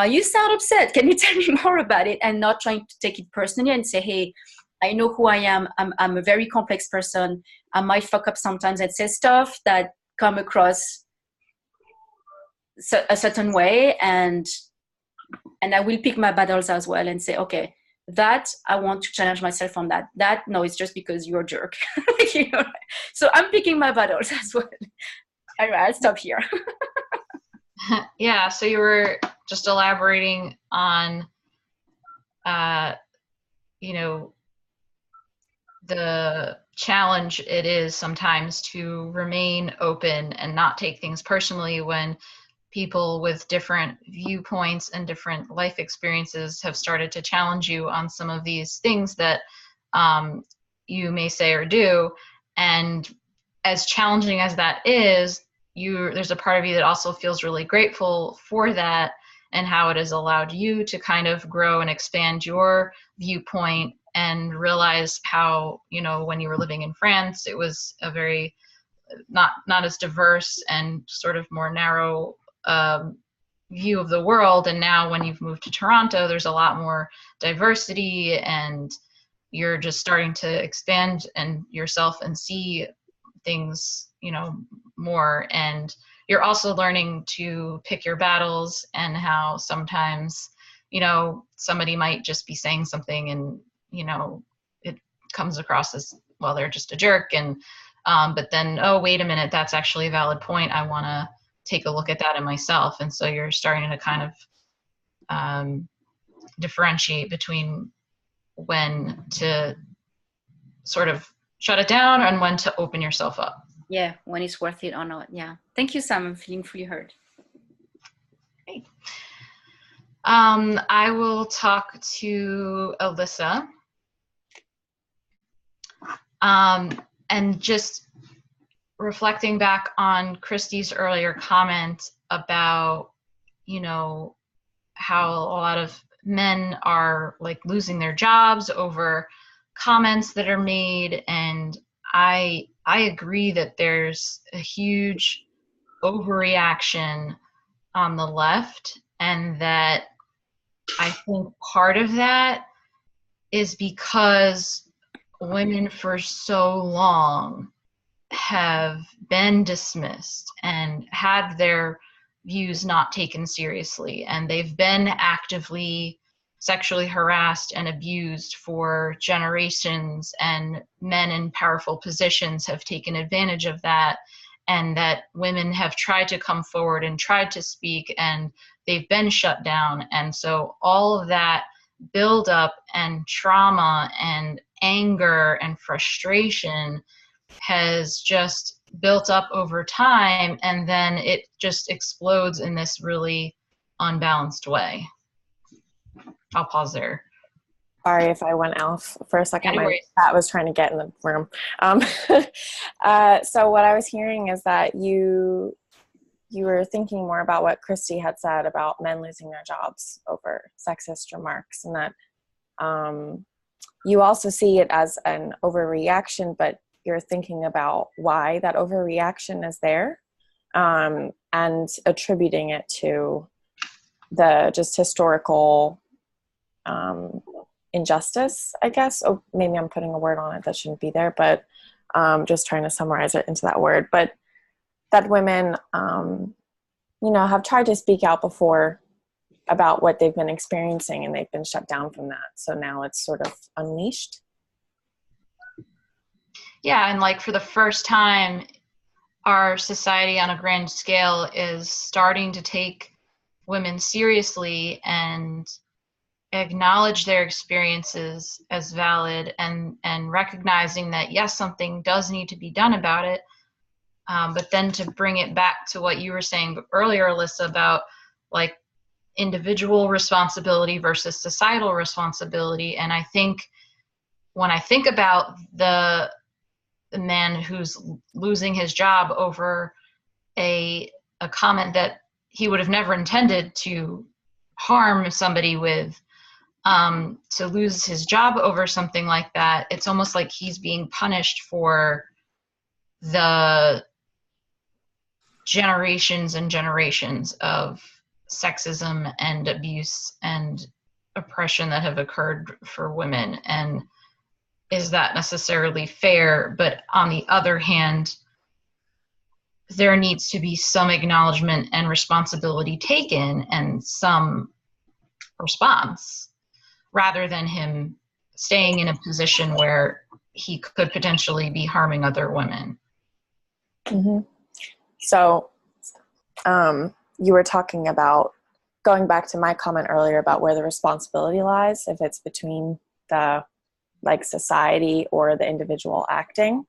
you sound upset, can you tell me more about it? And not trying to take it personally and say, hey, I know who I am. I'm a very complex person. I might fuck up sometimes and say stuff that come across a certain way, and I will pick my battles as well and say, okay, that I want to challenge myself on that. That, no, it's just because you're a jerk. You know? So I'm picking my battles as well. Anyway, I'll stop here. Yeah, so you were just elaborating on, you know, the challenge it is sometimes to remain open and not take things personally when people with different viewpoints and different life experiences have started to challenge you on some of these things that you may say or do. And as challenging as that is, there's a part of you that also feels really grateful for that, and how it has allowed you to kind of grow and expand your viewpoint, and realize how, you know, when you were living in France, it was a very not as diverse and sort of more narrow view of the world. And now when you've moved to Toronto, there's a lot more diversity, and you're just starting to expand and yourself and see things, you know, more. And you're also learning to pick your battles, and how sometimes, you know, somebody might just be saying something and, you know, it comes across as, well, they're just a jerk. And but then, oh, wait a minute, that's actually a valid point. I want to take a look at that in myself. And so you're starting to kind of differentiate between when to sort of shut it down and when to open yourself up. Yeah, when it's worth it or not. Yeah. Thank you, Sam. I'm feeling fully heard. Okay. I will talk to Alyssa. And just reflecting back on Christy's earlier comment about, you know, how a lot of men are like losing their jobs over comments that are made. And I agree that there's a huge overreaction on the left, and that I think part of that is because women for so long have been dismissed and had their views not taken seriously, and they've been actively sexually harassed and abused for generations, and men in powerful positions have taken advantage of that, and that women have tried to come forward and tried to speak, and they've been shut down. And so all of that build up and trauma and anger and frustration has just built up over time, and then it just explodes in this really unbalanced way. I'll pause there. Sorry if I went off for a second. My cat was trying to get in the room. So what I was hearing is that you were thinking more about what Christy had said about men losing their jobs over sexist remarks, and that you also see it as an overreaction, but you're thinking about why that overreaction is there, and attributing it to the just historical injustice, I guess. Oh, maybe I'm putting a word on it that shouldn't be there, but just trying to summarize it into that word. But that women, you know, have tried to speak out before about what they've been experiencing, and they've been shut down from that. So now it's sort of unleashed. Yeah, and like for the first time, our society on a grand scale is starting to take women seriously and acknowledge their experiences as valid, and recognizing that yes, something does need to be done about it. But then to bring it back to what you were saying earlier, Alyssa, about like individual responsibility versus societal responsibility. And I think when I think about the man who's losing his job over a comment that he would have never intended to harm somebody with, to lose his job over something like that, it's almost like he's being punished for the generations and generations of sexism and abuse and oppression that have occurred for women. And is that necessarily fair? But on the other hand, there needs to be some acknowledgement and responsibility taken and some response, rather than him staying in a position where he could potentially be harming other women. Mm-hmm. So you were talking about, going back to my comment earlier about where the responsibility lies, if it's between the like society or the individual acting.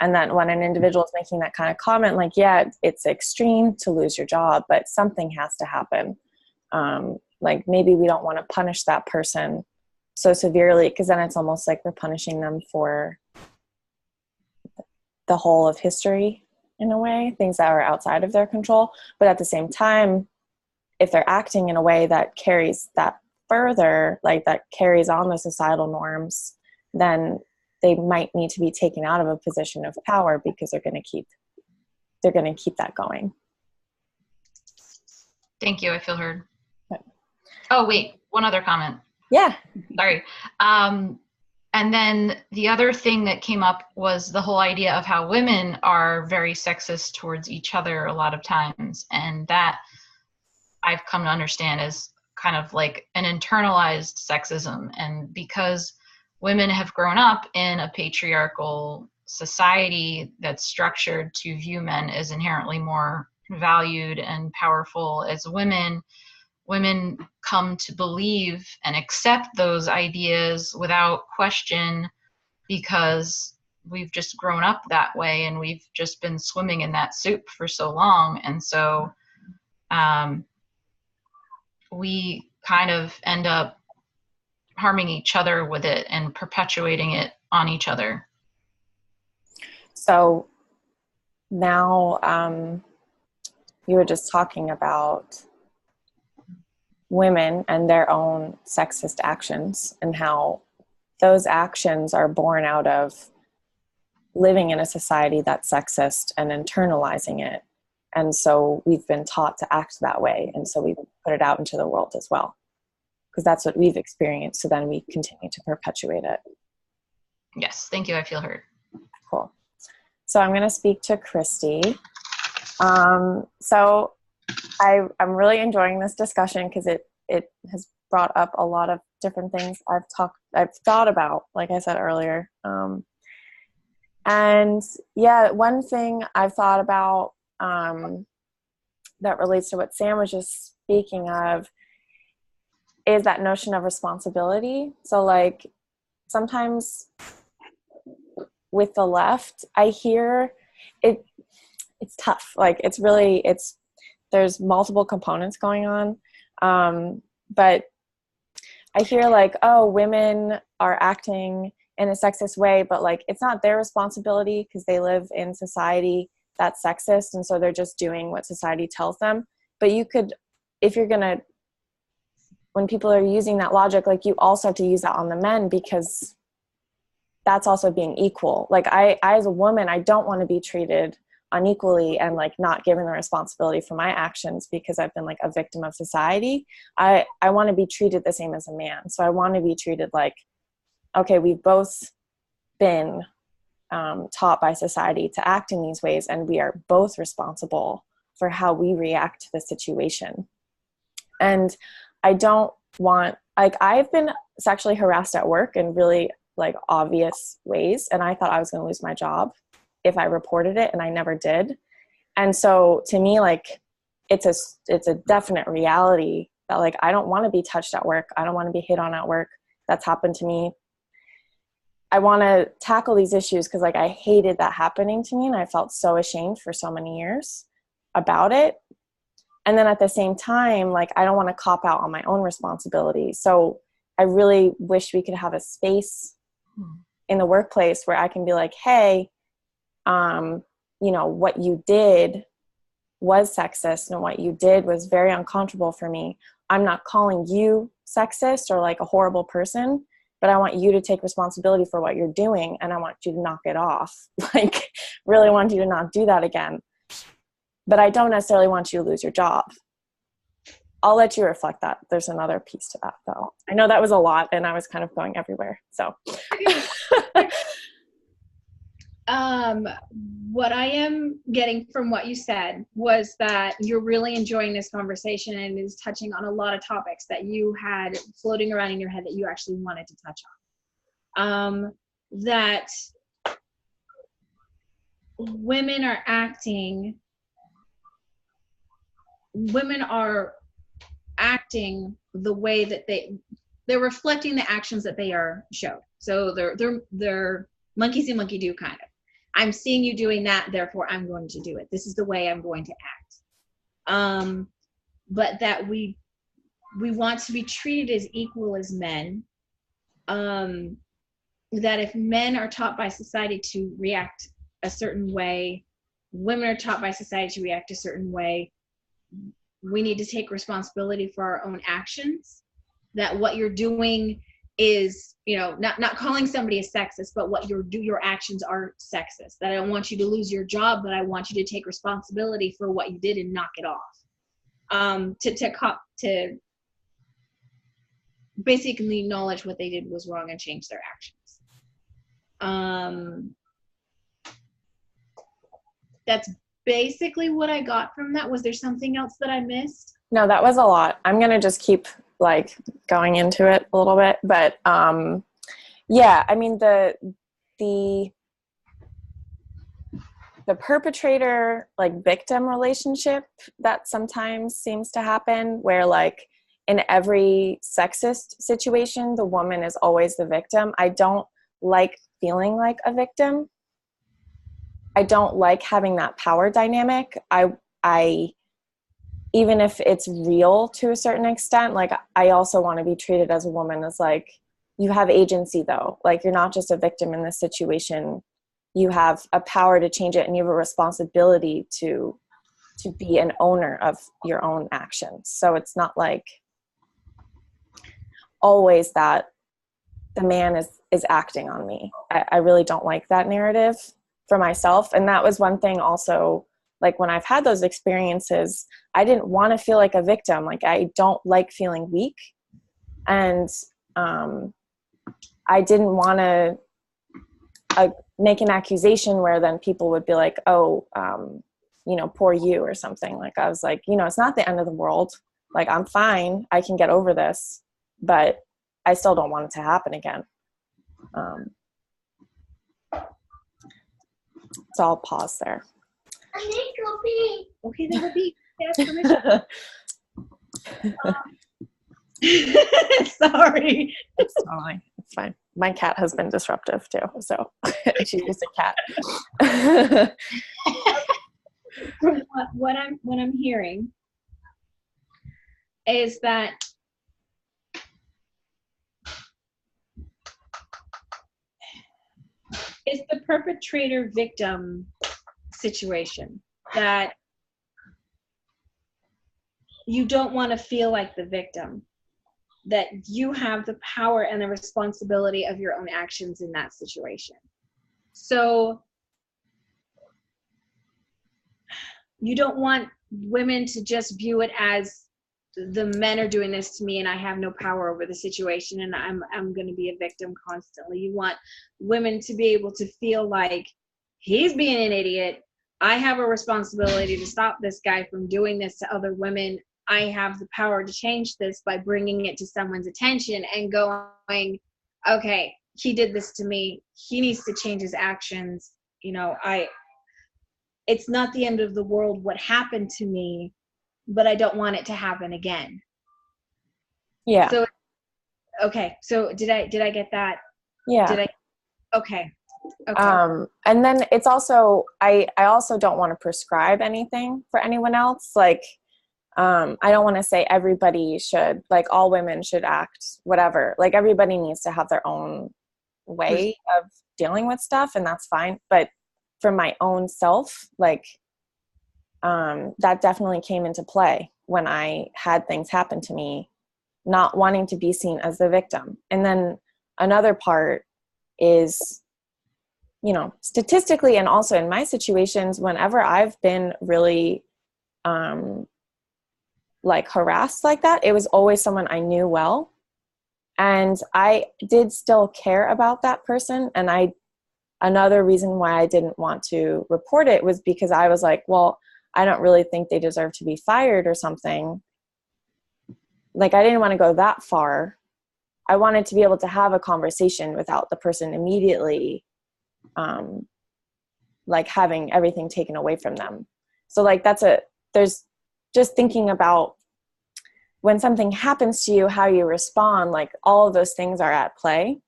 And then when an individual is making that kind of comment, like, yeah, it's extreme to lose your job, but something has to happen. Like maybe we don't want to punish that person so severely, because then it's almost like we're punishing them for the whole of history in a way, things that are outside of their control. But at the same time, if they're acting in a way that carries that further, like that carries on the societal norms, then they might need to be taken out of a position of power, because they're going to keep that going. Thank you. I feel heard. Okay. Oh, wait, one other comment. Yeah. Sorry. And then the other thing that came up was the whole idea of how women are very sexist towards each other a lot of times. And that I've come to understand as kind of like an internalized sexism. And because women have grown up in a patriarchal society that's structured to view men as inherently more valued and powerful as women come to believe and accept those ideas without question, because we've just grown up that way and we've just been swimming in that soup for so long. And so we kind of end up harming each other with it and perpetuating it on each other. So now you were just talking about women and their own sexist actions, and how those actions are born out of living in a society that's sexist and internalizing it. And so we've been taught to act that way. And so we put it out into the world as well, because that's what we've experienced. So then we continue to perpetuate it. Yes. Thank you. I feel heard. Cool. So I'm going to speak to Christy. So I'm really enjoying this discussion, because it has brought up a lot of different things I've thought about, like I said earlier. And yeah, one thing I've thought about that relates to what Sam was just speaking of is that notion of responsibility. So like sometimes with the left, I hear it's tough. Like there's multiple components going on. But I hear like, oh, women are acting in a sexist way, but like it's not their responsibility because they live in society that's sexist, and so they're just doing what society tells them. But you could, if you're gonna, when people are using that logic, like you also have to use that on the men, because that's also being equal. Like I as a woman, I don't want to be treated unequally and like not given the responsibility for my actions because I've been like a victim of society. I want to be treated the same as a man. So I want to be treated like, okay, we've both been taught by society to act in these ways, and we are both responsible for how we react to the situation. And I don't want, like, I've been sexually harassed at work, and really like obvious ways. And I thought I was going to lose my job if I reported it, and I never did. And so to me, like, it's a definite reality that like, I don't want to be touched at work. I don't want to be hit on at work. That's happened to me. I want to tackle these issues because like I hated that happening to me, and I felt so ashamed for so many years about it. And then at the same time, like, I don't want to cop out on my own responsibility. So I really wish we could have a space in the workplace where I can be like, hey, you know, what you did was sexist, and what you did was very uncomfortable for me. I'm not calling you sexist or like a horrible person, but I want you to take responsibility for what you're doing, and I want you to knock it off. Like, really want you to not do that again. But I don't necessarily want you to lose your job. I'll let you reflect that. There's another piece to that, though. I know that was a lot, and I was kind of going everywhere. So, what I am getting from what you said was that you're really enjoying this conversation and is touching on a lot of topics that you had floating around in your head that you actually wanted to touch on. That women are acting the way that they're reflecting the actions that they are showed. So they're monkey see, monkey do kind of. I'm seeing you doing that, therefore I'm going to do it. This is the way I'm going to act. But that we want to be treated as equal as men. That if men are taught by society to react a certain way, women are taught by society to react a certain way, we need to take responsibility for our own actions. That what you're doing is, you know, not calling somebody a sexist, but what your actions are sexist. That I don't want you to lose your job, but I want you to take responsibility for what you did and knock it off. To basically acknowledge what they did was wrong and change their actions. That's basically what I got from that. Was there something else that I missed? no, that was a lot. I'm going to just keep like going into it a little bit, but yeah, I mean, the perpetrator like victim relationship that sometimes seems to happen, where like in every sexist situation, the woman is always the victim. I don't like feeling like a victim. I don't like having that power dynamic. I even if it's real to a certain extent, like I also want to be treated as a woman as like, you have agency though. Like, you're not just a victim in this situation. You have a power to change it, and you have a responsibility to be an owner of your own actions. So it's not like always that the man is acting on me. I really don't like that narrative for myself. And that was one thing also, like when I've had those experiences, I didn't want to feel like a victim. Like, I don't like feeling weak. And I didn't want to make an accusation where then people would be like, oh, you know, poor you or something. Like, I was like, you know, it's not the end of the world. Like, I'm fine. I can get over this, but I still don't want it to happen again. So I'll pause there. Okay, then go pee. Ask permission. Sorry. It's totally, it's fine. My cat has been disruptive too, so she's just a cat. From what I'm hearing is that it's the perpetrator victim situation, that you don't want to feel like the victim, that you have the power and the responsibility of your own actions in that situation. So you don't want women to just view it as the men are doing this to me and I have no power over the situation and I'm going to be a victim constantly. You want women to be able to feel like, he's being an idiot. I have a responsibility to stop this guy from doing this to other women. I have the power to change this by bringing it to someone's attention and going, okay, he did this to me. He needs to change his actions. You know, it's not the end of the world what happened to me, but I don't want it to happen again. Yeah. So, okay. So did I get that? Yeah. Okay. Okay. And then it's also, I also don't want to prescribe anything for anyone else. Like, I don't want to say everybody should, like all women should act, whatever. Like everybody needs to have their own way of dealing with stuff, and that's fine. But for my own self, like, that definitely came into play when I had things happen to me, not wanting to be seen as the victim. And then another part is, you know, statistically, and also in my situations, whenever I've been really, like harassed like that, it was always someone I knew well. And I did still care about that person. And another reason why I didn't want to report it was because I was like, well, I don't really think they deserve to be fired or something. Like, I didn't want to go that far. I wanted to be able to have a conversation without the person immediately, like having everything taken away from them. So like, there's just thinking about when something happens to you, how you respond, like all of those things are at play.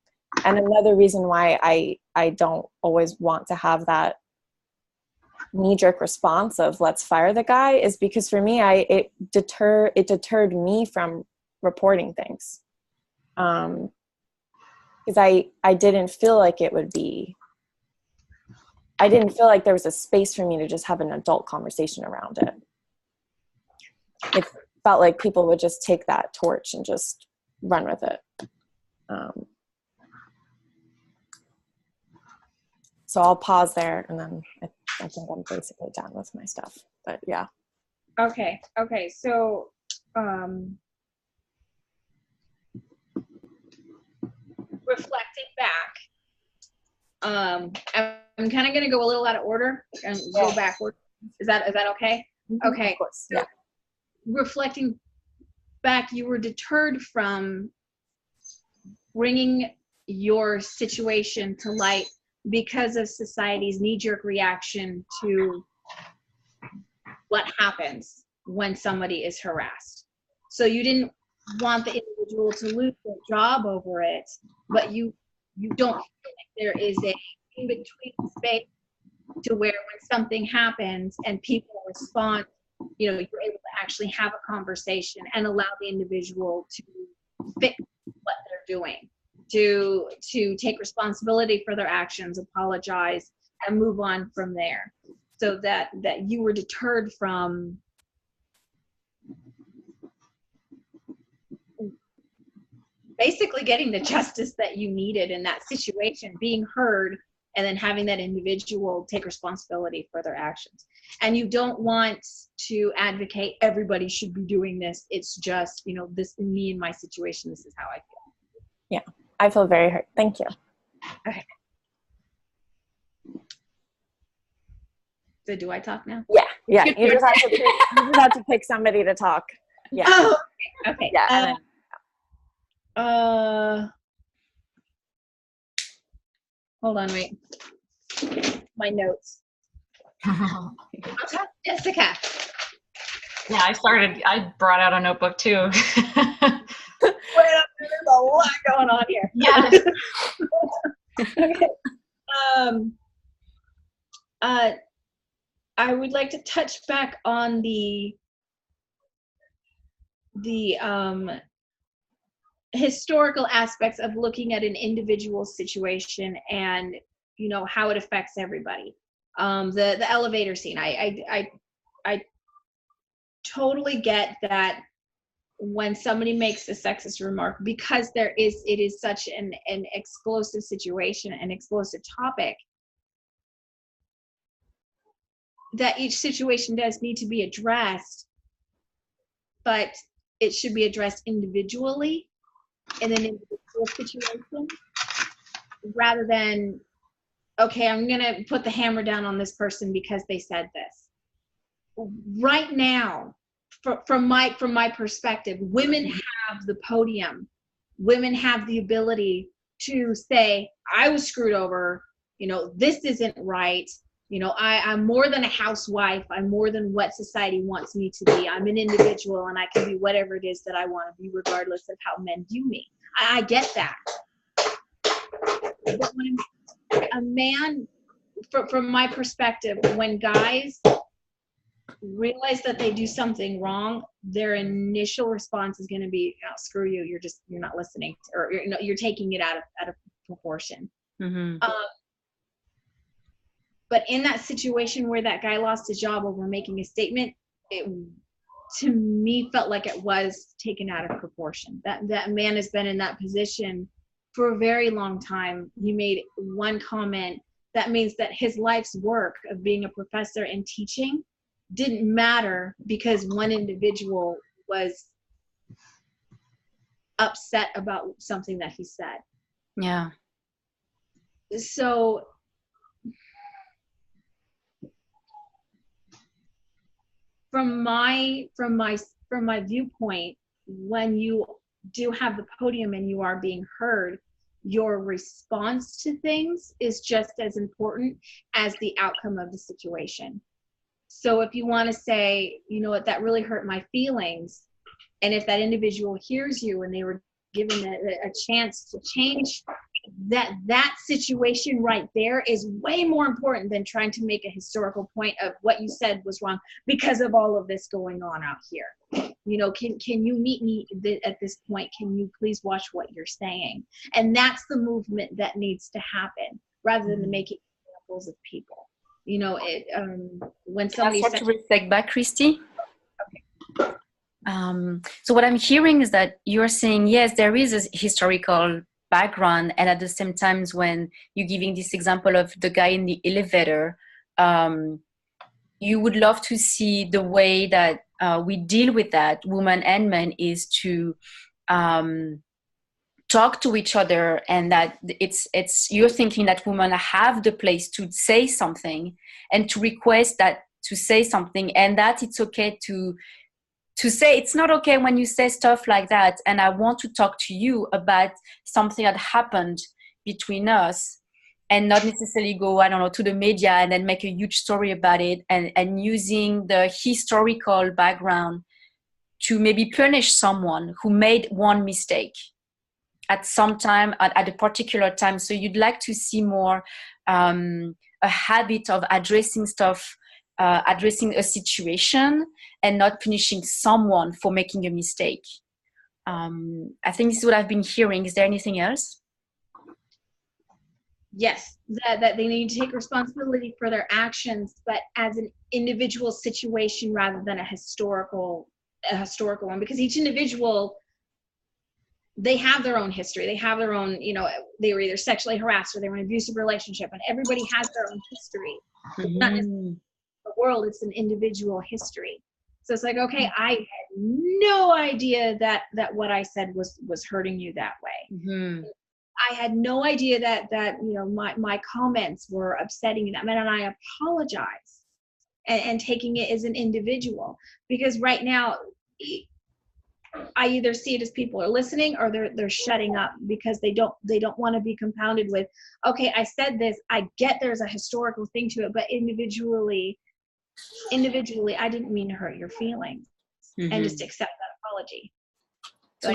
And another reason why I don't always want to have that knee-jerk response of let's fire the guy is because for me, it deterred me from reporting things. Because I didn't feel like I didn't feel like there was a space for me to just have an adult conversation around it. It felt like people would just take that torch and just run with it. So I'll pause there, and then I think I'm basically done with my stuff. But yeah. Okay. So, reflecting back, I'm kind of going to go a little out of order and go backward. Is that okay? Mm-hmm. Okay. Of course. So, reflecting back, you were deterred from bringing your situation to light because of society's knee-jerk reaction to what happens when somebody is harassed. So you didn't want the individual to lose their job over it, but you don't feel like there is a in-between space to where when something happens and people respond, you know, you're able to actually have a conversation and allow the individual to fix what they're doing, to take responsibility for their actions, apologize, and move on from there. So that you were deterred from basically getting the justice that you needed in that situation, being heard, and then having that individual take responsibility for their actions. And you don't want to advocate everybody should be doing this. It's just, you know, this, me and my situation, this is how I feel. Yeah, I feel very hurt. Thank you. Okay. So do I talk now? Yeah. You just have to pick somebody to talk. Yeah. Oh, okay. Yeah. Hold on, wait. My notes. I'll talk to Jessica. Yeah, I brought out a notebook too. Wait up, there's a lot going on here. Yeah. Okay. I would like to touch back on the historical aspects of looking at an individual situation and, you know, how it affects everybody. The elevator scene. I totally get that when somebody makes a sexist remark, because it is such an explosive situation, an explosive topic, that each situation does need to be addressed, but it should be addressed individually in an individual situation, rather than, okay, I'm gonna put the hammer down on this person because they said this. Right now, from my perspective, women have the podium. Women have the ability to say, I was screwed over, this isn't right. I'm more than a housewife. I'm more than what society wants me to be. I'm an individual and I can be whatever it is that I want to be, regardless of how men view me. I get that. But when a man, from my perspective, when guys realize that they do something wrong, their initial response is going to be, oh, screw you. You're not listening, or you're taking it out of proportion. Mm-hmm. But in that situation where that guy lost his job over making a statement, it, to me, felt like it was taken out of proportion. That man has been in that position for a very long time. He made one comment. That means that his life's work of being a professor and teaching didn't matter because one individual was upset about something that he said. Yeah. So from my viewpoint, when you do have the podium and you are being heard, your response to things is just as important as the outcome of the situation. So if you want to say, you know what, that really hurt my feelings, and if that individual hears you and they were given a chance to change, that situation right there is way more important than trying to make a historical point of what you said was wrong because of all of this going on out here. Can you meet me at this point? Can you please watch what you're saying? And that's the movement that needs to happen, rather than making examples of people. When somebody to reflect back, Christy. Okay. So what I'm hearing is that you're saying, yes, there is a historical background, and at the same time, when you're giving this example of the guy in the elevator, you would love to see the way that we deal with that, women and men, is to talk to each other, and that it's you're thinking that women have the place to say something and to request that to say something, and that it's okay to say it's not okay when you say stuff like that, and I want to talk to you about something that happened between us, and not necessarily go, I don't know, to the media and then make a huge story about it, and using the historical background to maybe punish someone who made one mistake at some time, at a particular time. So you'd like to see more a habit of addressing stuff, addressing a situation, and not punishing someone for making a mistake. I think this is what I've been hearing. Is there anything else? Yes, that they need to take responsibility for their actions, but as an individual situation rather than a historical one, because each individual, they have their own history. They have their own, they were either sexually harassed or they were in an abusive relationship, and everybody has their own history. Mm-hmm. It's not necessarily the world, it's an individual history. So it's like, okay, I had no idea that what I said was hurting you that way. Mm-hmm. I had no idea that my comments were upsetting you that much, and I apologize, and taking it as an individual, because right now I either see it as people are listening or they're shutting up because they don't want to be compounded with, okay, I said this, I get there's a historical thing to it, but individually I didn't mean to hurt your feelings. Mm-hmm. And just accept that apology. So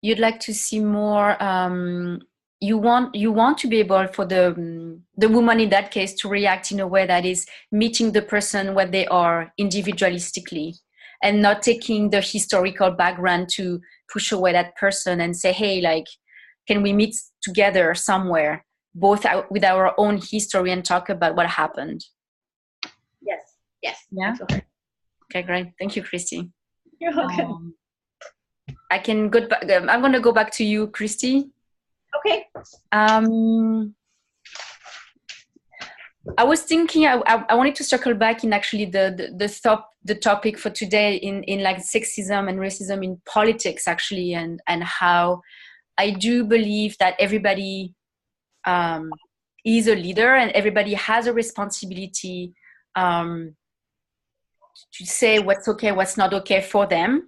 you'd like to see more, you want to be able for the woman in that case to react in a way that is meeting the person where they are individualistically, and not taking the historical background to push away that person and say, hey, like, can we meet together somewhere, both with our own history, and talk about what happened? Yes. Yeah. Okay, great. Thank you, Christy. You're welcome. I can go back. I'm going to go back to you, Christy. Okay. I was thinking I wanted to circle back in actually the topic for today in like sexism and racism in politics, actually, and how I do believe that everybody is a leader and everybody has a responsibility to say what's okay, what's not okay for them,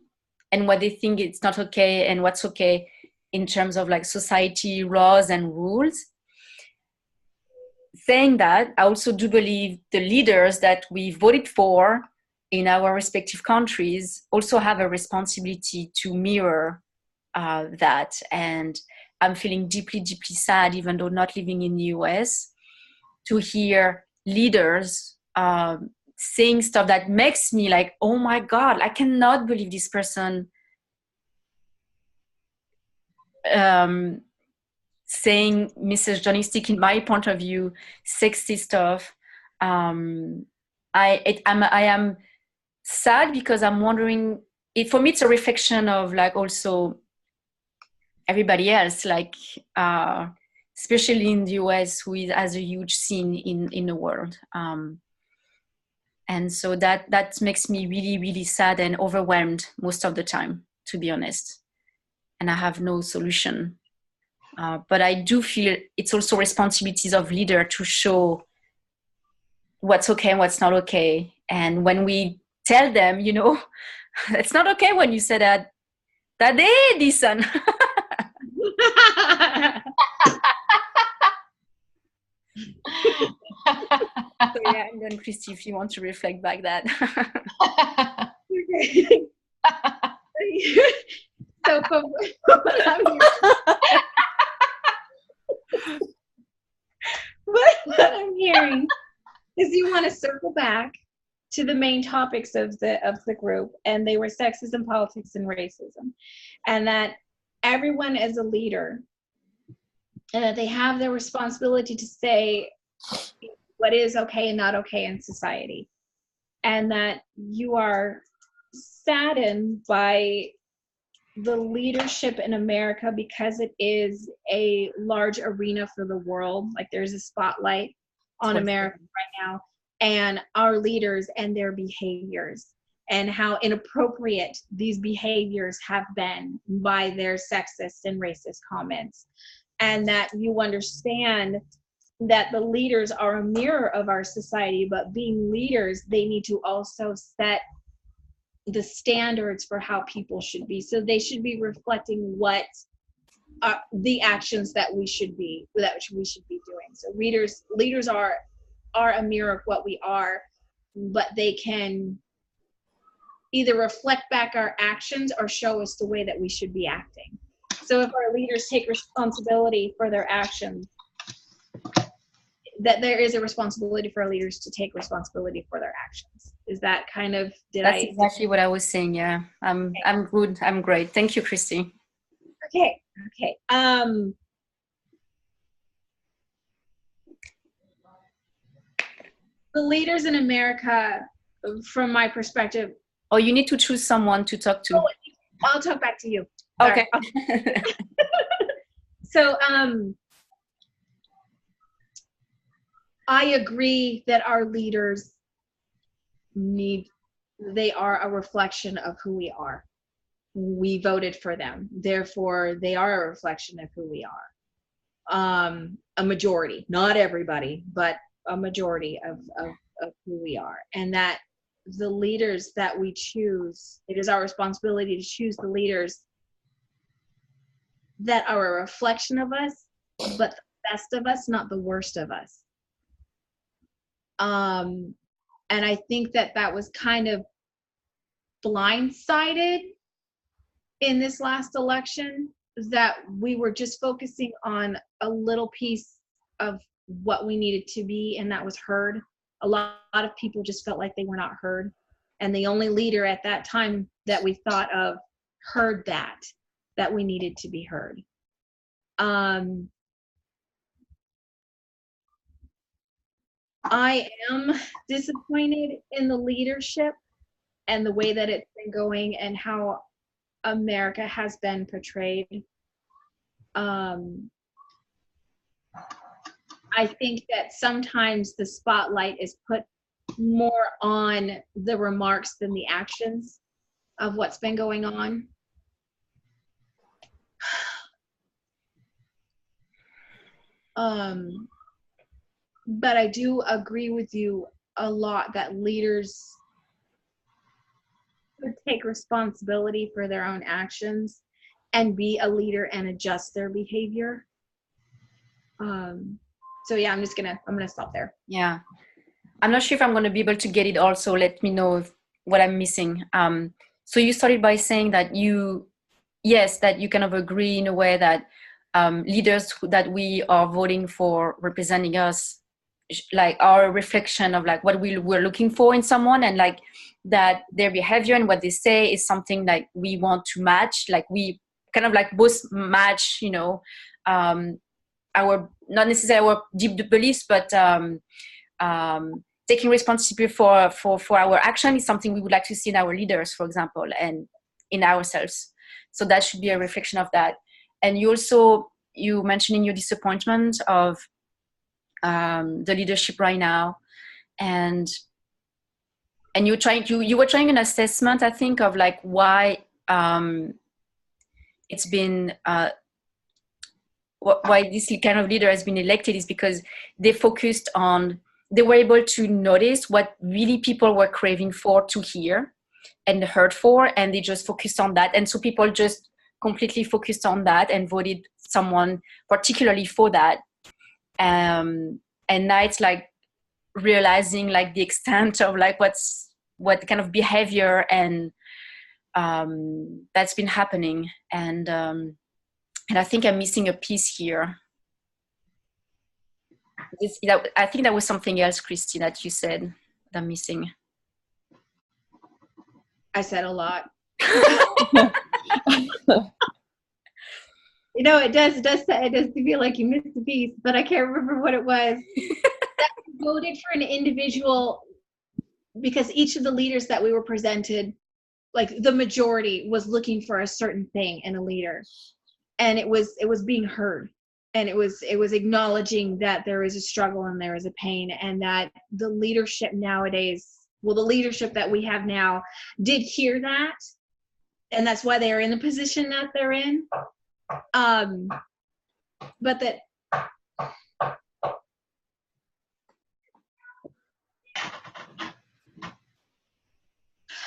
and what they think it's not okay and what's okay in terms of like society laws and rules. Saying that, I also do believe the leaders that we voted for in our respective countries also have a responsibility to mirror that. And I'm feeling deeply, deeply sad, even though not living in the US, to hear leaders saying stuff that makes me like, oh my God, I cannot believe this person saying misogynistic, in my point of view, sexist stuff. I am sad because I'm wondering, for me, it's a reflection of like also everybody else, like especially in the US, who has a huge scene in the world. And so that makes me really, really sad and overwhelmed most of the time, to be honest. And I have no solution. But I do feel it's also responsibilities of leader to show what's okay and what's not okay. And when we tell them, you know, it's not okay when you say that day, Disan. So yeah, and then Christy, if you want to reflect back that. So what I'm hearing is you want to circle back to the main topics of the group, and they were sexism, politics, and racism, and that everyone is a leader, and that they have their responsibility to say what is okay and not okay in society, and that you are saddened by the leadership in America because it is a large arena for the world. Like there's a spotlight on America right now, and our leaders and their behaviors, and how inappropriate these behaviors have been by their sexist and racist comments. And that you understand that the leaders are a mirror of our society, but being leaders, they need to also set the standards for how people should be. So they should be reflecting what the actions that we should be doing. So leaders are a mirror of what we are, but they can either reflect back our actions or show us the way that we should be acting. So if our leaders take responsibility for their actions, that there is a responsibility for our leaders to take responsibility for their actions. Is that kind of, That's exactly what I was saying, yeah. I'm good, I'm great. Thank you, Christy. Okay. The leaders in America, from my perspective. Oh, you need to choose someone to talk to. Oh, I'll talk back to you. Okay. So, I agree that our leaders they are a reflection of who we are. We voted for them, therefore they are a reflection of who we are. A majority, not everybody, but a majority of who we are. And that the leaders that we choose, it is our responsibility to choose the leaders that are a reflection of us, but the best of us, not the worst of us. And I think that was kind of blindsided in this last election, that we were just focusing on a little piece of what we needed to be, and that was heard. A lot of people just felt like they were not heard, and the only leader at that time that we thought of heard that we needed to be heard. I am disappointed in the leadership and the way that it's been going and how America has been portrayed. I think that sometimes the spotlight is put more on the remarks than the actions of what's been going on. But I do agree with you a lot that leaders should take responsibility for their own actions and be a leader and adjust their behavior. So yeah, I'm gonna stop there. Yeah. I'm not sure if I'm going to be able to get it all, so let me know what I'm missing. So you started by saying that that you kind of agree in a way that leaders that we are voting for representing us, like, are a reflection of like what we're looking for in someone, and like that their behavior and what they say is something like we want to match, like we kind of like both match, our, not necessarily our deep beliefs, but taking responsibility for our action is something we would like to see in our leaders, for example, and in ourselves. So that should be a reflection of that. And you mentioning your disappointment of the leadership right now, and you were trying an assessment, I think, of like why it's been why this kind of leader has been elected is because they were able to notice what really people were craving for to hear and heard for, and they just focused on that. And so people just completely focused on that and voted someone particularly for that. And now it's like realizing like the extent of like what kind of behavior and that's been happening. And I think I'm missing a piece here. I think that was something else, Christy, that you said that I'm missing. I said a lot. It does feel like you missed a piece, but I can't remember what it was. That we voted for an individual because each of the leaders that we were presented, like the majority, was looking for a certain thing in a leader, and it was being heard. And it was acknowledging that there is a struggle and there is a pain, and that the leadership nowadays, the leadership that we have now did hear that. And that's why they are in the position that they're in. But that,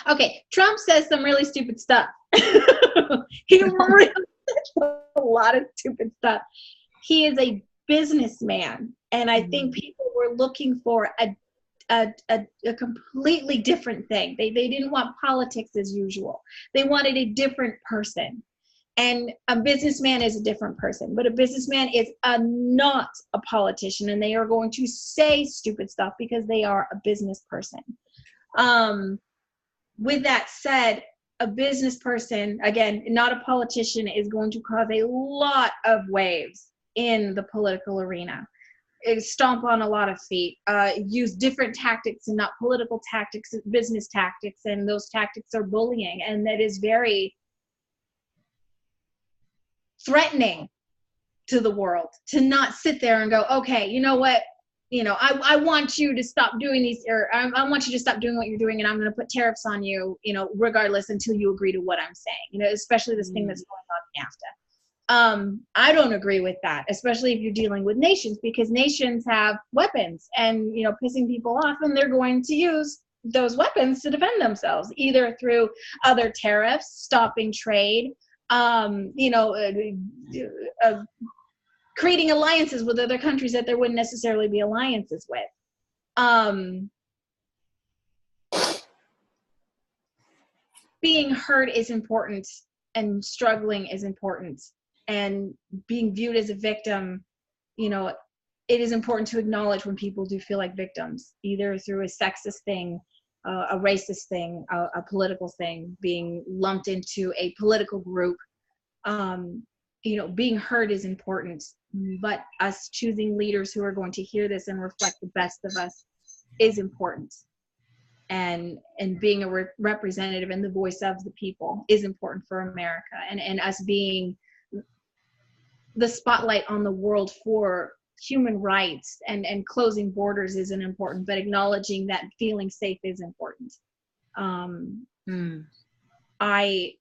okay, Trump says some really stupid stuff. He really says a lot of stupid stuff. He is a businessman, and I think people were looking for a completely different thing. They didn't want politics as usual. They wanted a different person. And a businessman is a different person, but a businessman is not a politician, and they are going to say stupid stuff because they are a business person. With that said, a business person, again, not a politician, is going to cause a lot of waves in the political arena. Stomp on a lot of feet, use different tactics and not political tactics, business tactics, and those tactics are bullying, and that is very threatening to the world, to not sit there and go, okay, you know what, I want you to stop doing these, or I want you to stop doing what you're doing, and I'm going to put tariffs on you, regardless, until you agree to what I'm saying, especially this thing that's going on in NAFTA. I don't agree with that, especially if you're dealing with nations, because nations have weapons and, pissing people off, and they're going to use those weapons to defend themselves, either through other tariffs, stopping trade, creating alliances with other countries that there wouldn't necessarily be alliances with. Being heard is important, and struggling is important, and being viewed as a victim, it is important to acknowledge when people do feel like victims, either through a sexist thing, a racist thing, a political thing, being lumped into a political group. Being heard is important, but us choosing leaders who are going to hear this and reflect the best of us is important. And being a representative and the voice of the people is important for America, and us being the spotlight on the world for human rights and closing borders isn't important, but acknowledging that feeling safe is important. I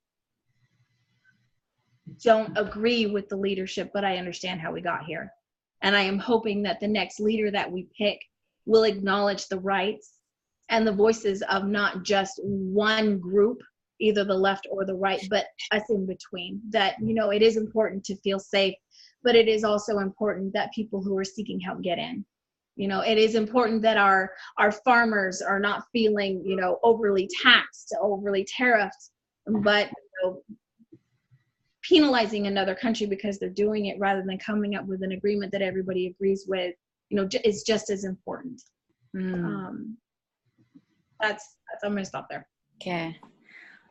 don't agree with the leadership, but I understand how we got here. And I am hoping that the next leader that we pick will acknowledge the rights and the voices of not just one group, either the left or the right, but us in between. That, you know, it is important to feel safe, but it is also important that people who are seeking help get in. You know, it is important that our farmers are not feeling, you know, overly taxed, overly tariffed, but, you know, penalizing another country because they're doing it rather than coming up with an agreement that everybody agrees with, you know, is just as important. That's I'm going to stop there. Okay.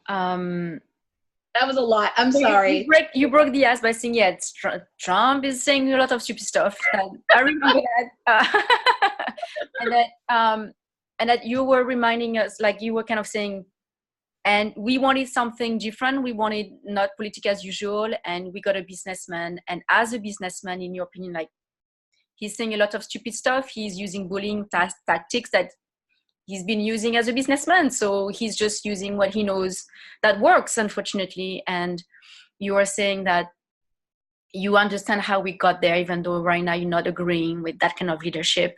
That was a lot. I'm sorry. You broke the ice by saying, yeah, Trump is saying a lot of stupid stuff. I remember that. And that you were reminding us, like you were kind of saying, and we wanted something different. We wanted not politics as usual, and we got a businessman. And as a businessman, in your opinion, like he's saying a lot of stupid stuff. He's using bullying tactics that he's been using as a businessman. So he's just using what he knows that works, unfortunately. And you are saying that you understand how we got there, even though right now you're not agreeing with that kind of leadership.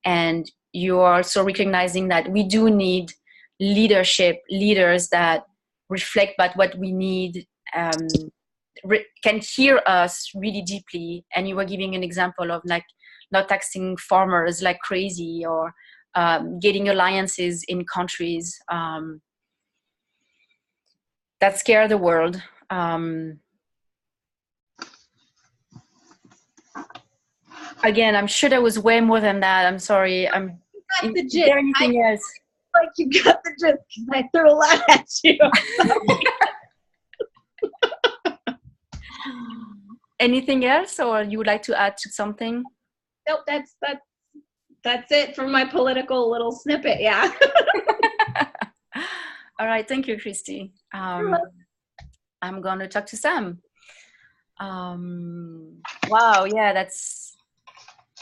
And you are also recognizing that we do need leaders that reflect back what we need, can hear us really deeply. And you were giving an example of like not taxing farmers like crazy, or getting alliances in countries that scare the world. Again, I'm sure there was way more than that. I'm sorry. Is there anything else? Like you got the gist because I threw a lot at you. Anything else, or you would like to add to something? Nope, that's it for my political little snippet. Yeah. All right. Thank you, Christy. I'm going to talk to Sam. Wow. Yeah,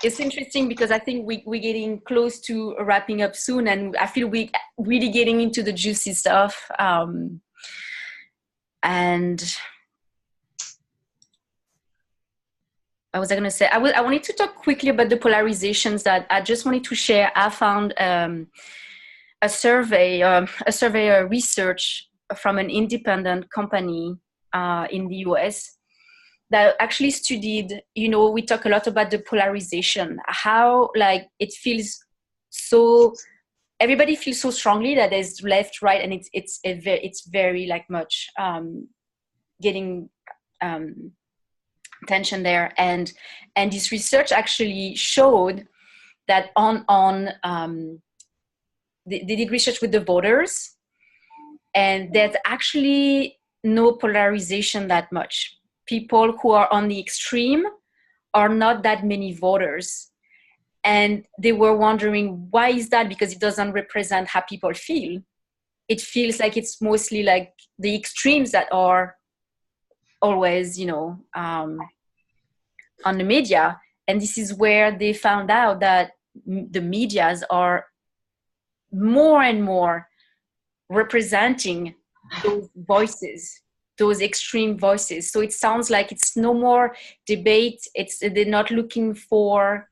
it's interesting because I think we're getting close to wrapping up soon, and I feel we really getting into the juicy stuff. And what was I going to say? I wanted to talk quickly about the polarizations that I just wanted to share. I found a survey research from an independent company in the US that actually studied, you know, we talk a lot about the polarization, how like it feels so, everybody feels so strongly that there's left, right, and it's very like much getting tension there. And this research actually showed that they did research with the voters, and there's actually no polarization that much. People who are on the extreme are not that many voters. And they were wondering, why is that? Because it doesn't represent how people feel. It feels like it's mostly like the extremes that are always, you know, on the media. And this is where they found out that the medias are more and more representing those voices, those extreme voices. So it sounds like it's no more debate. They're not looking for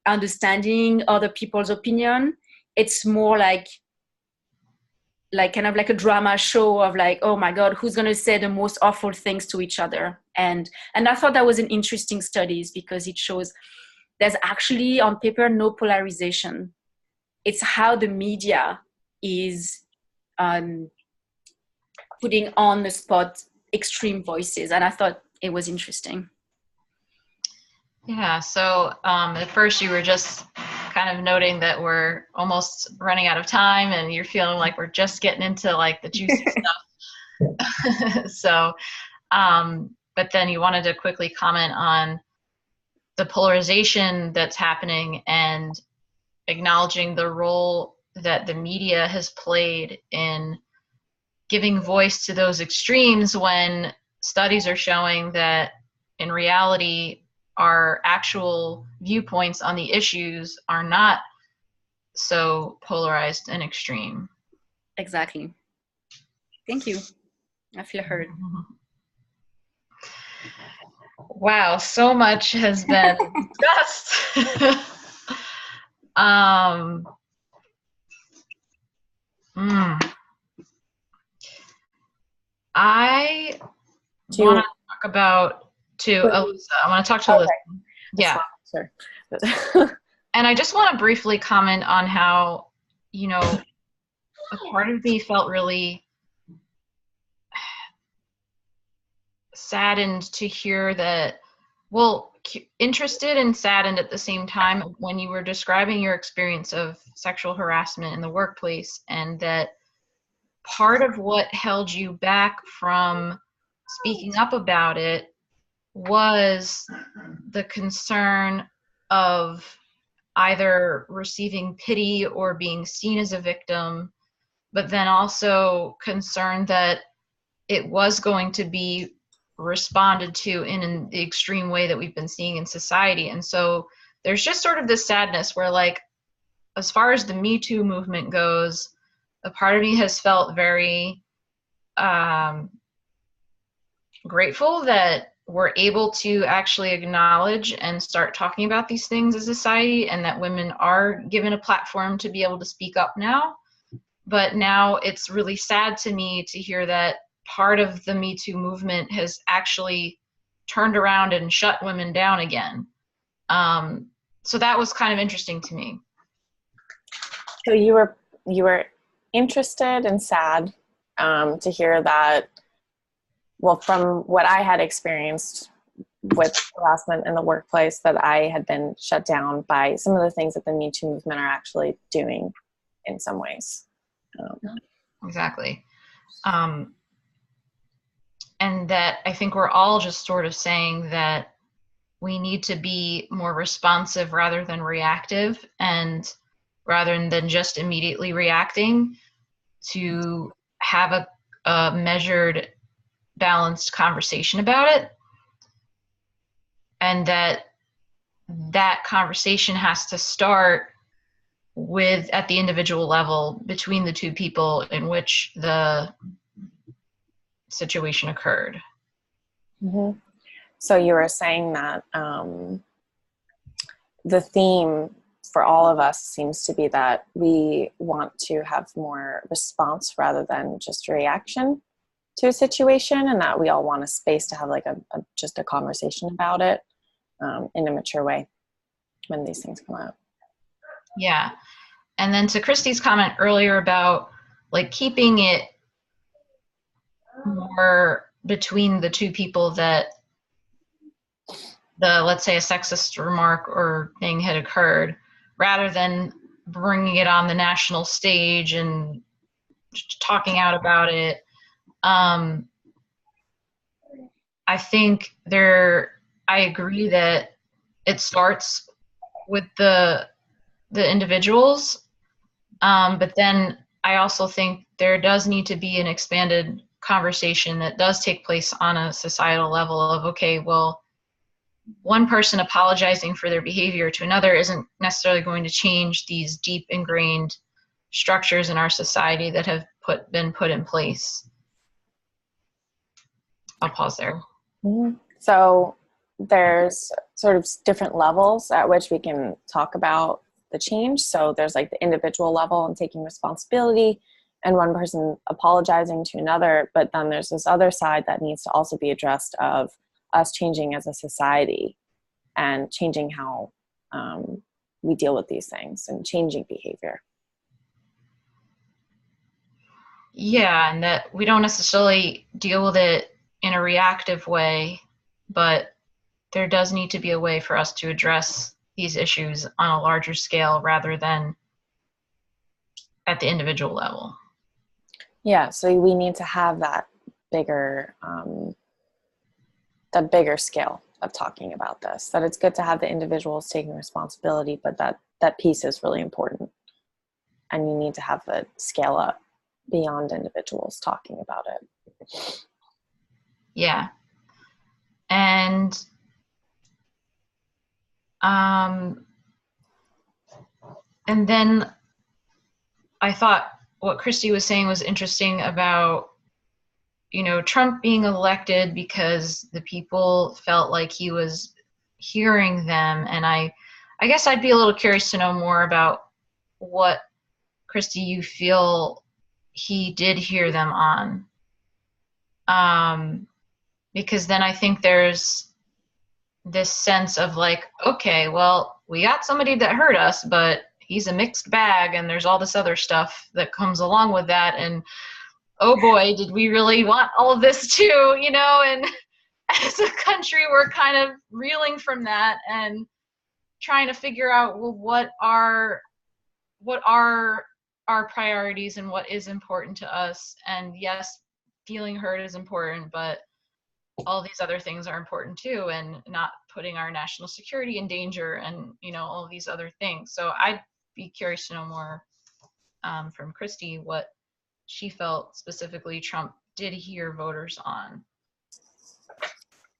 understanding other people's opinion. It's more like kind of like a drama show of like, oh my God, who's going to say the most awful things to each other? And I thought that was an interesting study because it shows there's actually on paper no polarization. It's how the media is putting on the spot extreme voices. And I thought it was interesting. Yeah, so at first you were just kind of noting that we're almost running out of time and you're feeling like we're just getting into like the juicy stuff. So, but then you wanted to quickly comment on the polarization that's happening and acknowledging the role that the media has played in giving voice to those extremes when studies are showing that in reality, our actual viewpoints on the issues are not so polarized and extreme. Exactly. Thank you. I feel heard. Wow, so much has been discussed. I Do you- want to talk about to Alyssa. I want to talk to Alyssa. Yeah. Sure. And I just want to briefly comment on how, you know, a part of me felt really saddened to hear that, well, interested and saddened at the same time when you were describing your experience of sexual harassment in the workplace, and that part of what held you back from speaking up about it was the concern of either receiving pity or being seen as a victim, but then also concerned that it was going to be responded to in an extreme way that we've been seeing in society. And so there's just sort of this sadness where, like, as far as the Me Too movement goes, a part of me has felt very grateful that we're able to actually acknowledge and start talking about these things as a society, and that women are given a platform to be able to speak up now. But now it's really sad to me to hear that part of the Me Too movement has actually turned around and shut women down again. So that was kind of interesting to me. So you were interested and sad to hear that. Well, from what I had experienced with harassment in the workplace, that I had been shut down by some of the things that the Me Too movement are actually doing in some ways. Exactly. And that I think we're all just sort of saying that we need to be more responsive rather than reactive, and rather than just immediately reacting, to have a measured, balanced conversation about it. And that conversation has to start with, at the individual level, between the two people in which the situation occurred. Mm-hmm. So you were saying that the theme for all of us seems to be that we want to have more response rather than just reaction to a situation, and that we all want a space to have like just a conversation about it in a mature way when these things come out. Yeah. And then to Christy's comment earlier about, like, keeping it more between the two people that let's say a sexist remark or thing had occurred, rather than bringing it on the national stage and talking out about it. I think I agree that it starts with the individuals, but then I also think there does need to be an expanded conversation that does take place on a societal level of, okay, well, one person apologizing for their behavior to another isn't necessarily going to change these deep ingrained structures in our society that have been put in place. I'll pause there. Mm-hmm. So there's sort of different levels at which we can talk about the change. So there's like the individual level and taking responsibility, and one person apologizing to another, but then there's this other side that needs to also be addressed of us changing as a society and changing how we deal with these things and changing behavior. Yeah, and that we don't necessarily deal with it in a reactive way, but there does need to be a way for us to address these issues on a larger scale rather than at the individual level. Yeah, so we need to have that bigger scale of talking about this, that it's good to have the individuals taking responsibility, but that piece is really important, and you need to have it scale up beyond individuals talking about it. Yeah. And then I thought what Christy was saying was interesting about, Trump being elected because the people felt like he was hearing them. And I guess I'd be a little curious to know more about what, Christy, you feel he did hear them on. Because then I think there's this sense of like, okay, well, we got somebody that hurt us, but he's a mixed bag, and there's all this other stuff that comes along with that. And oh boy, did we really want all of this too, you know? And as a country, we're kind of reeling from that and trying to figure out, well, what are our priorities and what is important to us. And yes, feeling hurt is important, but all these other things are important too, and not putting our national security in danger, and you know, all these other things. So I'd be curious to know more from Christy what she felt specifically Trump did hear voters on.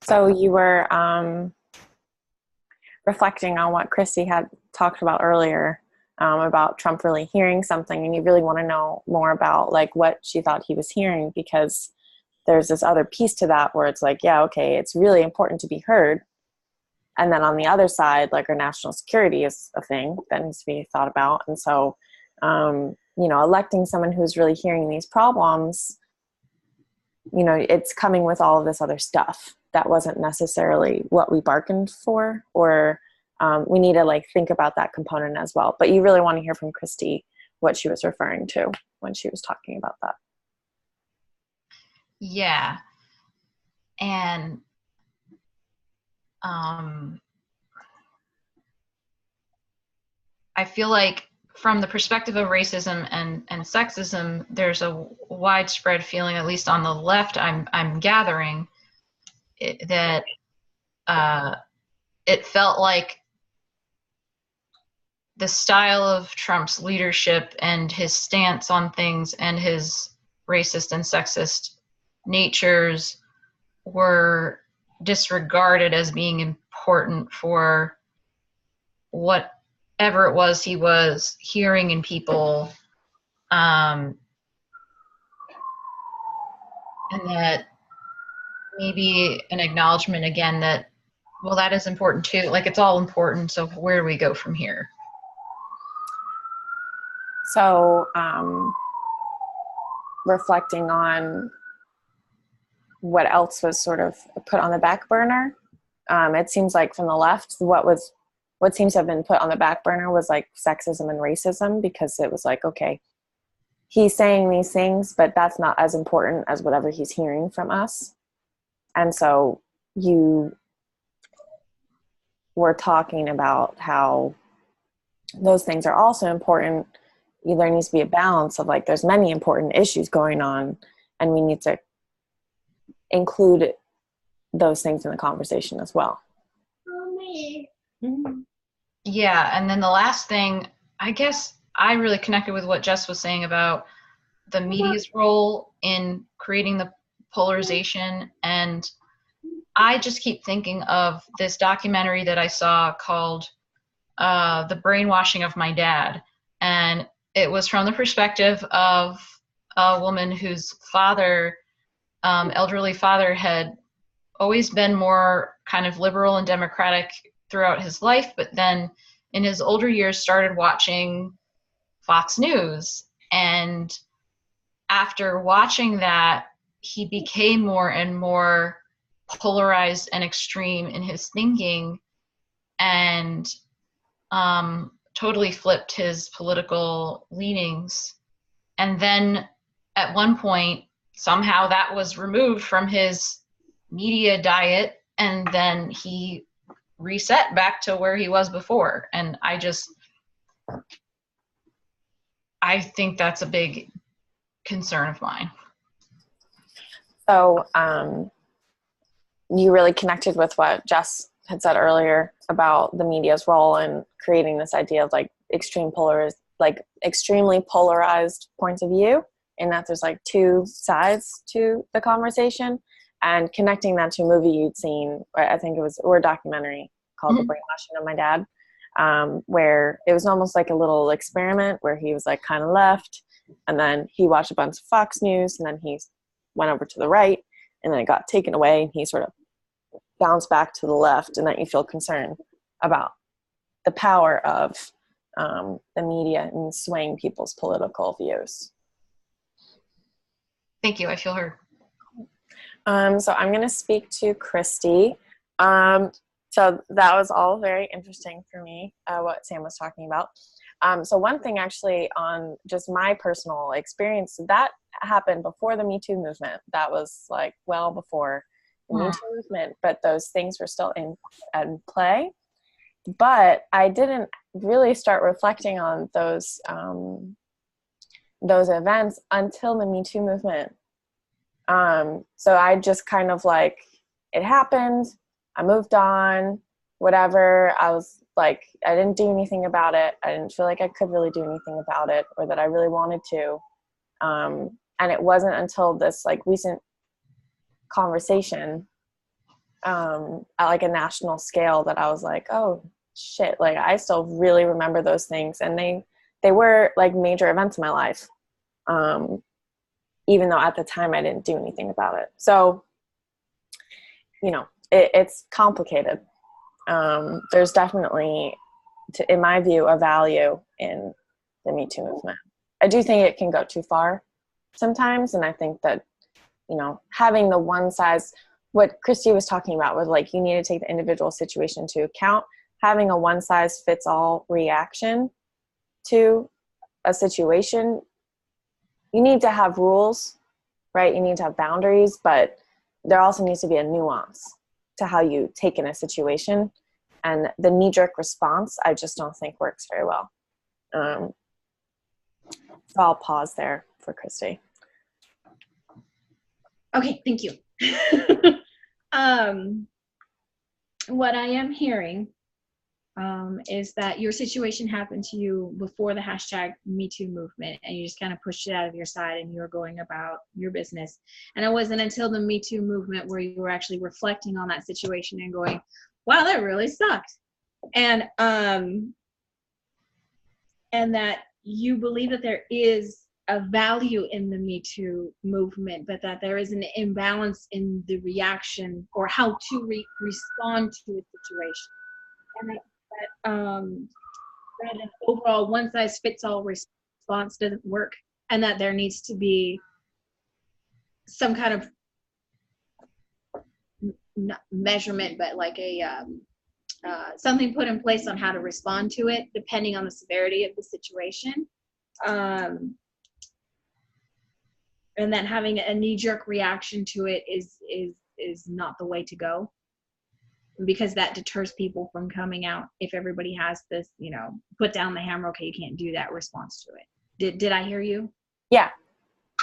So you were reflecting on what Christy had talked about earlier, about Trump really hearing something, and you really want to know more about like what she thought he was hearing, because there's this other piece to that where it's like, yeah, okay, it's really important to be heard. And then on the other side, like our national security is a thing that needs to be thought about. And so, you know, electing someone who's really hearing these problems, you know, it's coming with all of this other stuff that wasn't necessarily what we bargained for, or we need to like think about that component as well. But you really want to hear from Christy what she was referring to when she was talking about that. Yeah. And I feel like from the perspective of racism and sexism, there's a widespread feeling, at least on the left, I'm gathering, that it felt like the style of Trump's leadership and his stance on things and his racist and sexist natures were disregarded as being important for whatever it was he was hearing in people, and that maybe an acknowledgement again that, well, that is important too. Like, it's all important, so where do we go from here? So reflecting on what else was sort of put on the back burner, it seems like from the left, what seems to have been put on the back burner was like sexism and racism, because it was like, okay, he's saying these things, but that's not as important as whatever he's hearing from us. And so you were talking about how those things are also important. There needs to be a balance of like, there's many important issues going on, and we need to include those things in the conversation as well. Yeah, and then the last thing, I guess I really connected with what Jess was saying about the media's role in creating the polarization. And I just keep thinking of this documentary that I saw called The Brainwashing of My Dad. And it was from the perspective of a woman whose father, elderly father, had always been more kind of liberal and democratic throughout his life, but then in his older years started watching Fox News. And after watching that, he became more and more polarized and extreme in his thinking, and totally flipped his political leanings. And then at one point, somehow that was removed from his media diet, and then he reset back to where he was before. And I think that's a big concern of mine. So you really connected with what Jess had said earlier about the media's role in creating this idea of like extremely polarized points of view, and that there's like two sides to the conversation, and connecting that to a movie you'd seen, I think it was, or a documentary called The Brainwashing of My Dad, where it was almost like a little experiment where he was like kind of left, and then he watched a bunch of Fox News, and then he went over to the right, and then it got taken away, and he sort of bounced back to the left, and that you feel concerned about the power of the media in swaying people's political views. Thank you. I feel heard. So I'm going to speak to Christy. So that was all very interesting for me, what Sam was talking about. So one thing actually on just my personal experience, that happened before the Me Too movement. That was like well before the Me Too movement, but those things were still in play. But I didn't really start reflecting on those events until the Me Too movement. So I just kind of like, it happened, I moved on, whatever. I was like, I didn't do anything about it. I didn't feel like I could really do anything about it, or that I really wanted to. And it wasn't until this like recent conversation at like a national scale that I was like, oh shit, like I still really remember those things. And they were like major events in my life. Even though at the time I didn't do anything about it. So, you know, it's complicated. There's definitely, in my view, a value in the Me Too movement. I do think it can go too far sometimes. And I think that, you know, having the one size, what Christy was talking about was like, you need to take the individual situation into account. Having a one size fits all reaction to a situation, you need to have rules, right? You need to have boundaries, but there also needs to be a nuance to how you take in a situation. And the knee-jerk response, I just don't think works very well. So I'll pause there for Christy. Okay, thank you. What I am hearing is that your situation happened to you before the hashtag Me Too movement, and you just kind of pushed it out of your side and you were going about your business. And it wasn't until the Me Too movement where you were actually reflecting on that situation and going, wow, that really sucked. And that you believe that there is a value in the Me Too movement, but that there is an imbalance in the reaction or how to respond to a situation. And that an overall one-size-fits-all response doesn't work, and that there needs to be some kind of not measurement, but like a something put in place on how to respond to it, depending on the severity of the situation. And then having a knee-jerk reaction to it is not the way to go, because that deters people from coming out. If everybody has this, you know, put down the hammer, okay, you can't do that response to it. Did I hear you? Yeah.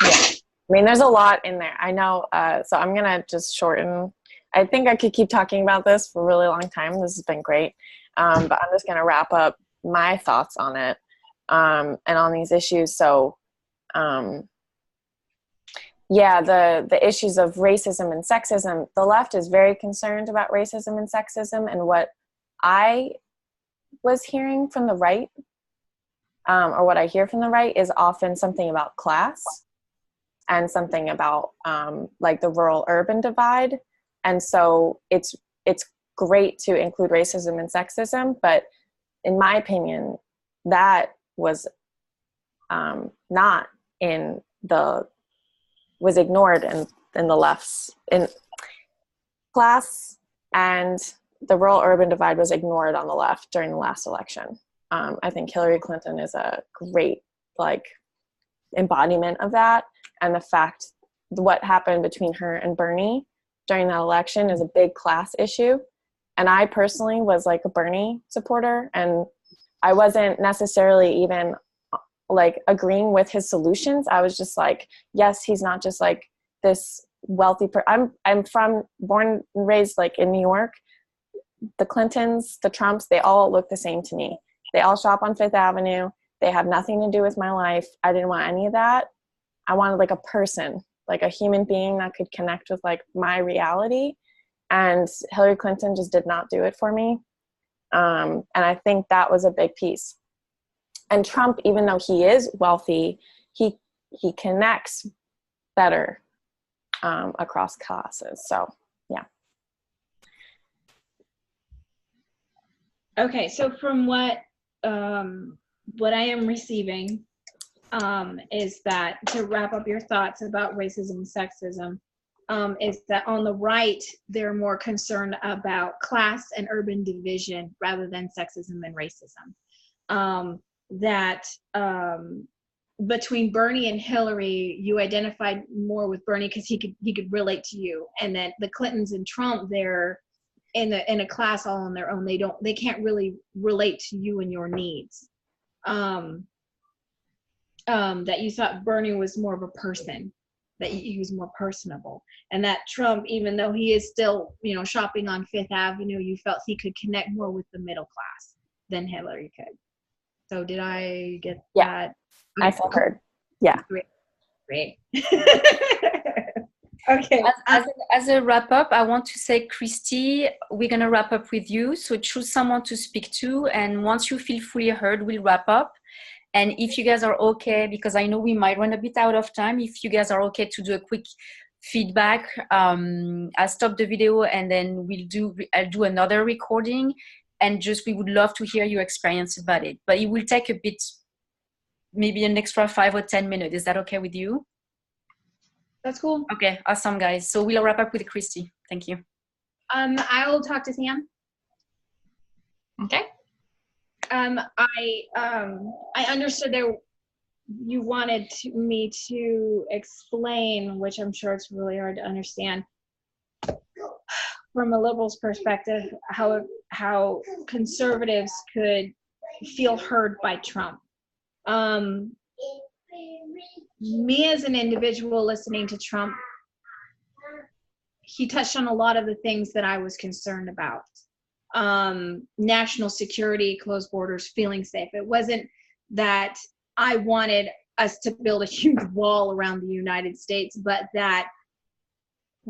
I mean, there's a lot in there. I know. So I'm going to just shorten. I think I could keep talking about this for a really long time. This has been great. But I'm just going to wrap up my thoughts on it and on these issues. So, yeah, the issues of racism and sexism, the left is very concerned about racism and sexism. And what I was hearing from the right, or what I hear from the right, is often something about class and something about like the rural-urban divide. And so it's great to include racism and sexism, but in my opinion, that was not in the, was ignored in the left's, in class, and the rural-urban divide was ignored on the left during the last election. I think Hillary Clinton is a great like embodiment of that, and the fact what happened between her and Bernie during that election is a big class issue. And I personally was like a Bernie supporter, and I wasn't necessarily even like agreeing with his solutions. I was just like, yes, he's not just like this wealthy I'm born and raised like in New York. The Clintons, the Trumps, they all look the same to me. They all shop on Fifth Avenue. They have nothing to do with my life. I didn't want any of that. I wanted like a person, like a human being that could connect with like my reality. And Hillary Clinton just did not do it for me. And I think that was a big piece. And Trump, even though he is wealthy, he connects better across classes. So, yeah. Okay, so from what I am receiving is that, to wrap up your thoughts about racism and sexism, is that on the right, they're more concerned about class and urban division rather than sexism and racism. Between Bernie and Hillary, you identified more with Bernie because he could relate to you, and then the Clintons and Trump, they're in a class all on their own. They can't really relate to you and your needs. That you thought Bernie was more of a person, that he was more personable, and that Trump, even though he is still, shopping on Fifth Avenue, you felt he could connect more with the middle class than Hillary could. So did I get that? I heard. Yeah. Great. Okay. As a wrap up, I want to say, Christy, we're going to wrap up with you. So choose someone to speak to. And once you feel fully heard, we'll wrap up. And if you guys are okay, because I know we might run a bit out of time, if you guys are okay to do a quick feedback, I'll stop the video and then I'll do another recording. And we would love to hear your experience about it. But it will take a bit, maybe an extra 5 or 10 minutes. Is that okay with you? That's cool. Okay, awesome, guys. So we'll wrap up with Christy. Thank you. I'll talk to Sam. Okay. I understood you wanted me to explain, which I'm sure it's really hard to understand, from a liberal's perspective, how conservatives could feel heard by Trump. Me as an individual listening to Trump, he touched on a lot of the things that I was concerned about. National security, closed borders, feeling safe. It wasn't that I wanted us to build a huge wall around the United States, but that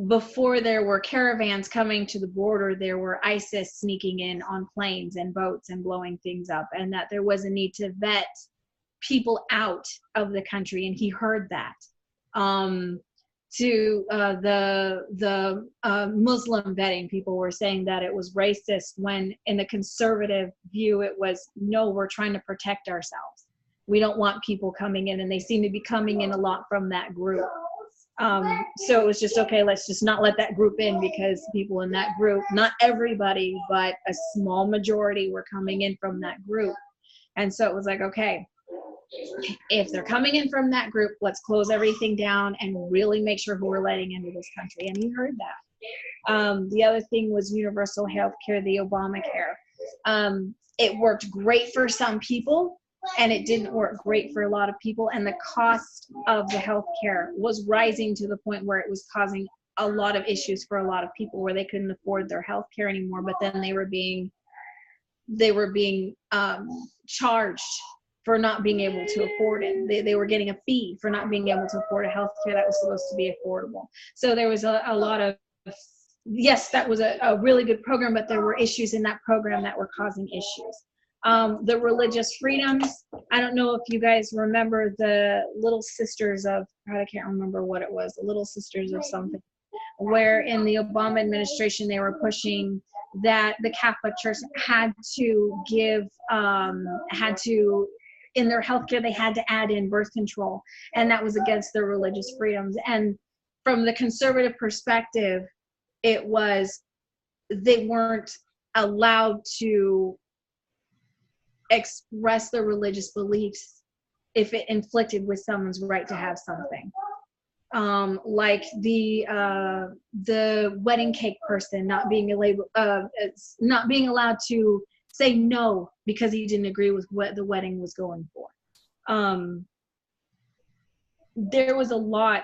before there were caravans coming to the border, there were ISIS sneaking in on planes and boats and blowing things up, and that there was a need to vet people out of the country, and he heard that. To the Muslim vetting, people were saying that it was racist, when in the conservative view it was, no, we're trying to protect ourselves. We don't want people coming in, and they seem to be coming in a lot from that group. So it was just, okay, let's just not let that group in, because people in that group, not everybody, but a small majority were coming in from that group. And so it was like, okay, if they're coming in from that group, let's close everything down and really make sure who we're letting into this country. And he heard that. The other thing was universal health care, the Obamacare. It worked great for some people, and it didn't work great for a lot of people. And the cost of the health care was rising to the point where it was causing a lot of issues for a lot of people, where they couldn't afford their health care anymore, but then they were being charged for not being able to afford it. They were getting a fee for not being able to afford a health care that was supposed to be affordable. So there was a lot of, yes, that was a really good program, but there were issues in that program that were causing issues. The religious freedoms, I don't know if you guys remember the Little Sisters of, I can't remember what it was, the Little Sisters of something, where in the Obama administration they were pushing that the Catholic Church had to give, in their healthcare, they had to add in birth control, and that was against their religious freedoms. And from the conservative perspective, it was, they weren't allowed to express their religious beliefs if it inflicted with someone's right to have something. Like the wedding cake person not being allowed to say no because he didn't agree with what the wedding was going for. There was a lot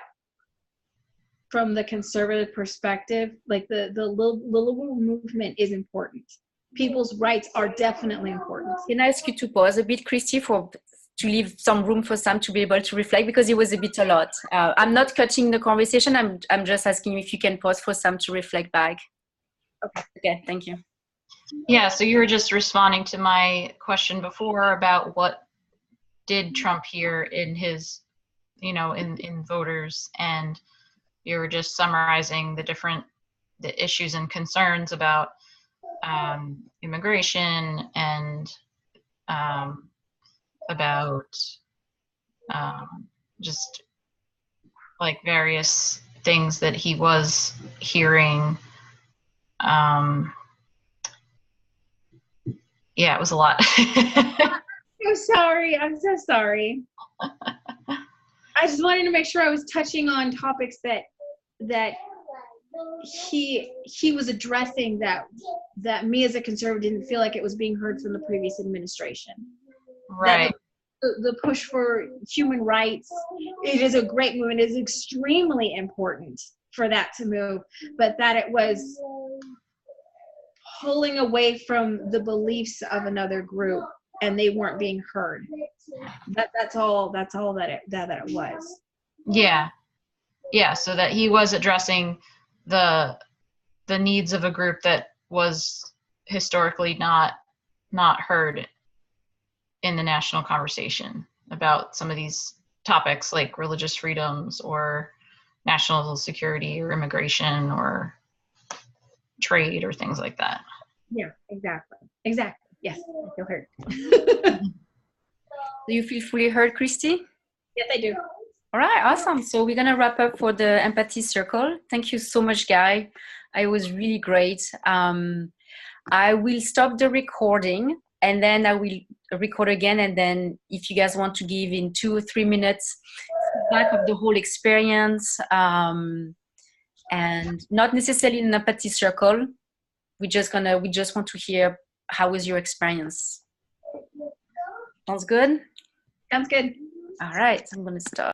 from the conservative perspective. Like the liberal movement is important. People's rights are definitely important. Can I ask you to pause a bit, Christy, to leave some room for Sam to be able to reflect, because it was a bit a lot. I'm not cutting the conversation. I'm just asking you if you can pause for Sam to reflect back. Okay, thank you. Yeah, so you were just responding to my question before about what did Trump hear in his, in voters, and you were just summarizing the issues and concerns about immigration and about just like various things that he was hearing. Yeah, it was a lot. I'm so sorry. I just wanted to make sure I was touching on topics that he was addressing that me as a conservative didn't feel like it was being heard from the previous administration. Right. The push for human rights, it is a great movement. It is extremely important for that to move, but that it was pulling away from the beliefs of another group and they weren't being heard. That's all that it was. Yeah, so that he was addressing the needs of a group that was historically not heard in the national conversation about some of these topics like religious freedoms or national security or immigration or trade or things like that. Yeah, exactly. Yes, I feel heard. Do you feel fully heard, Christy? Yes, I do. All right, awesome. So we're going to wrap up for the empathy circle. Thank you so much, Guy. It was really great. I will stop the recording and then I will record again. And then if you guys want to give in 2 or 3 minutes back of the whole experience, and not necessarily an empathy circle, we just want to hear how was your experience. Sounds good? Sounds good. All right, I'm going to stop.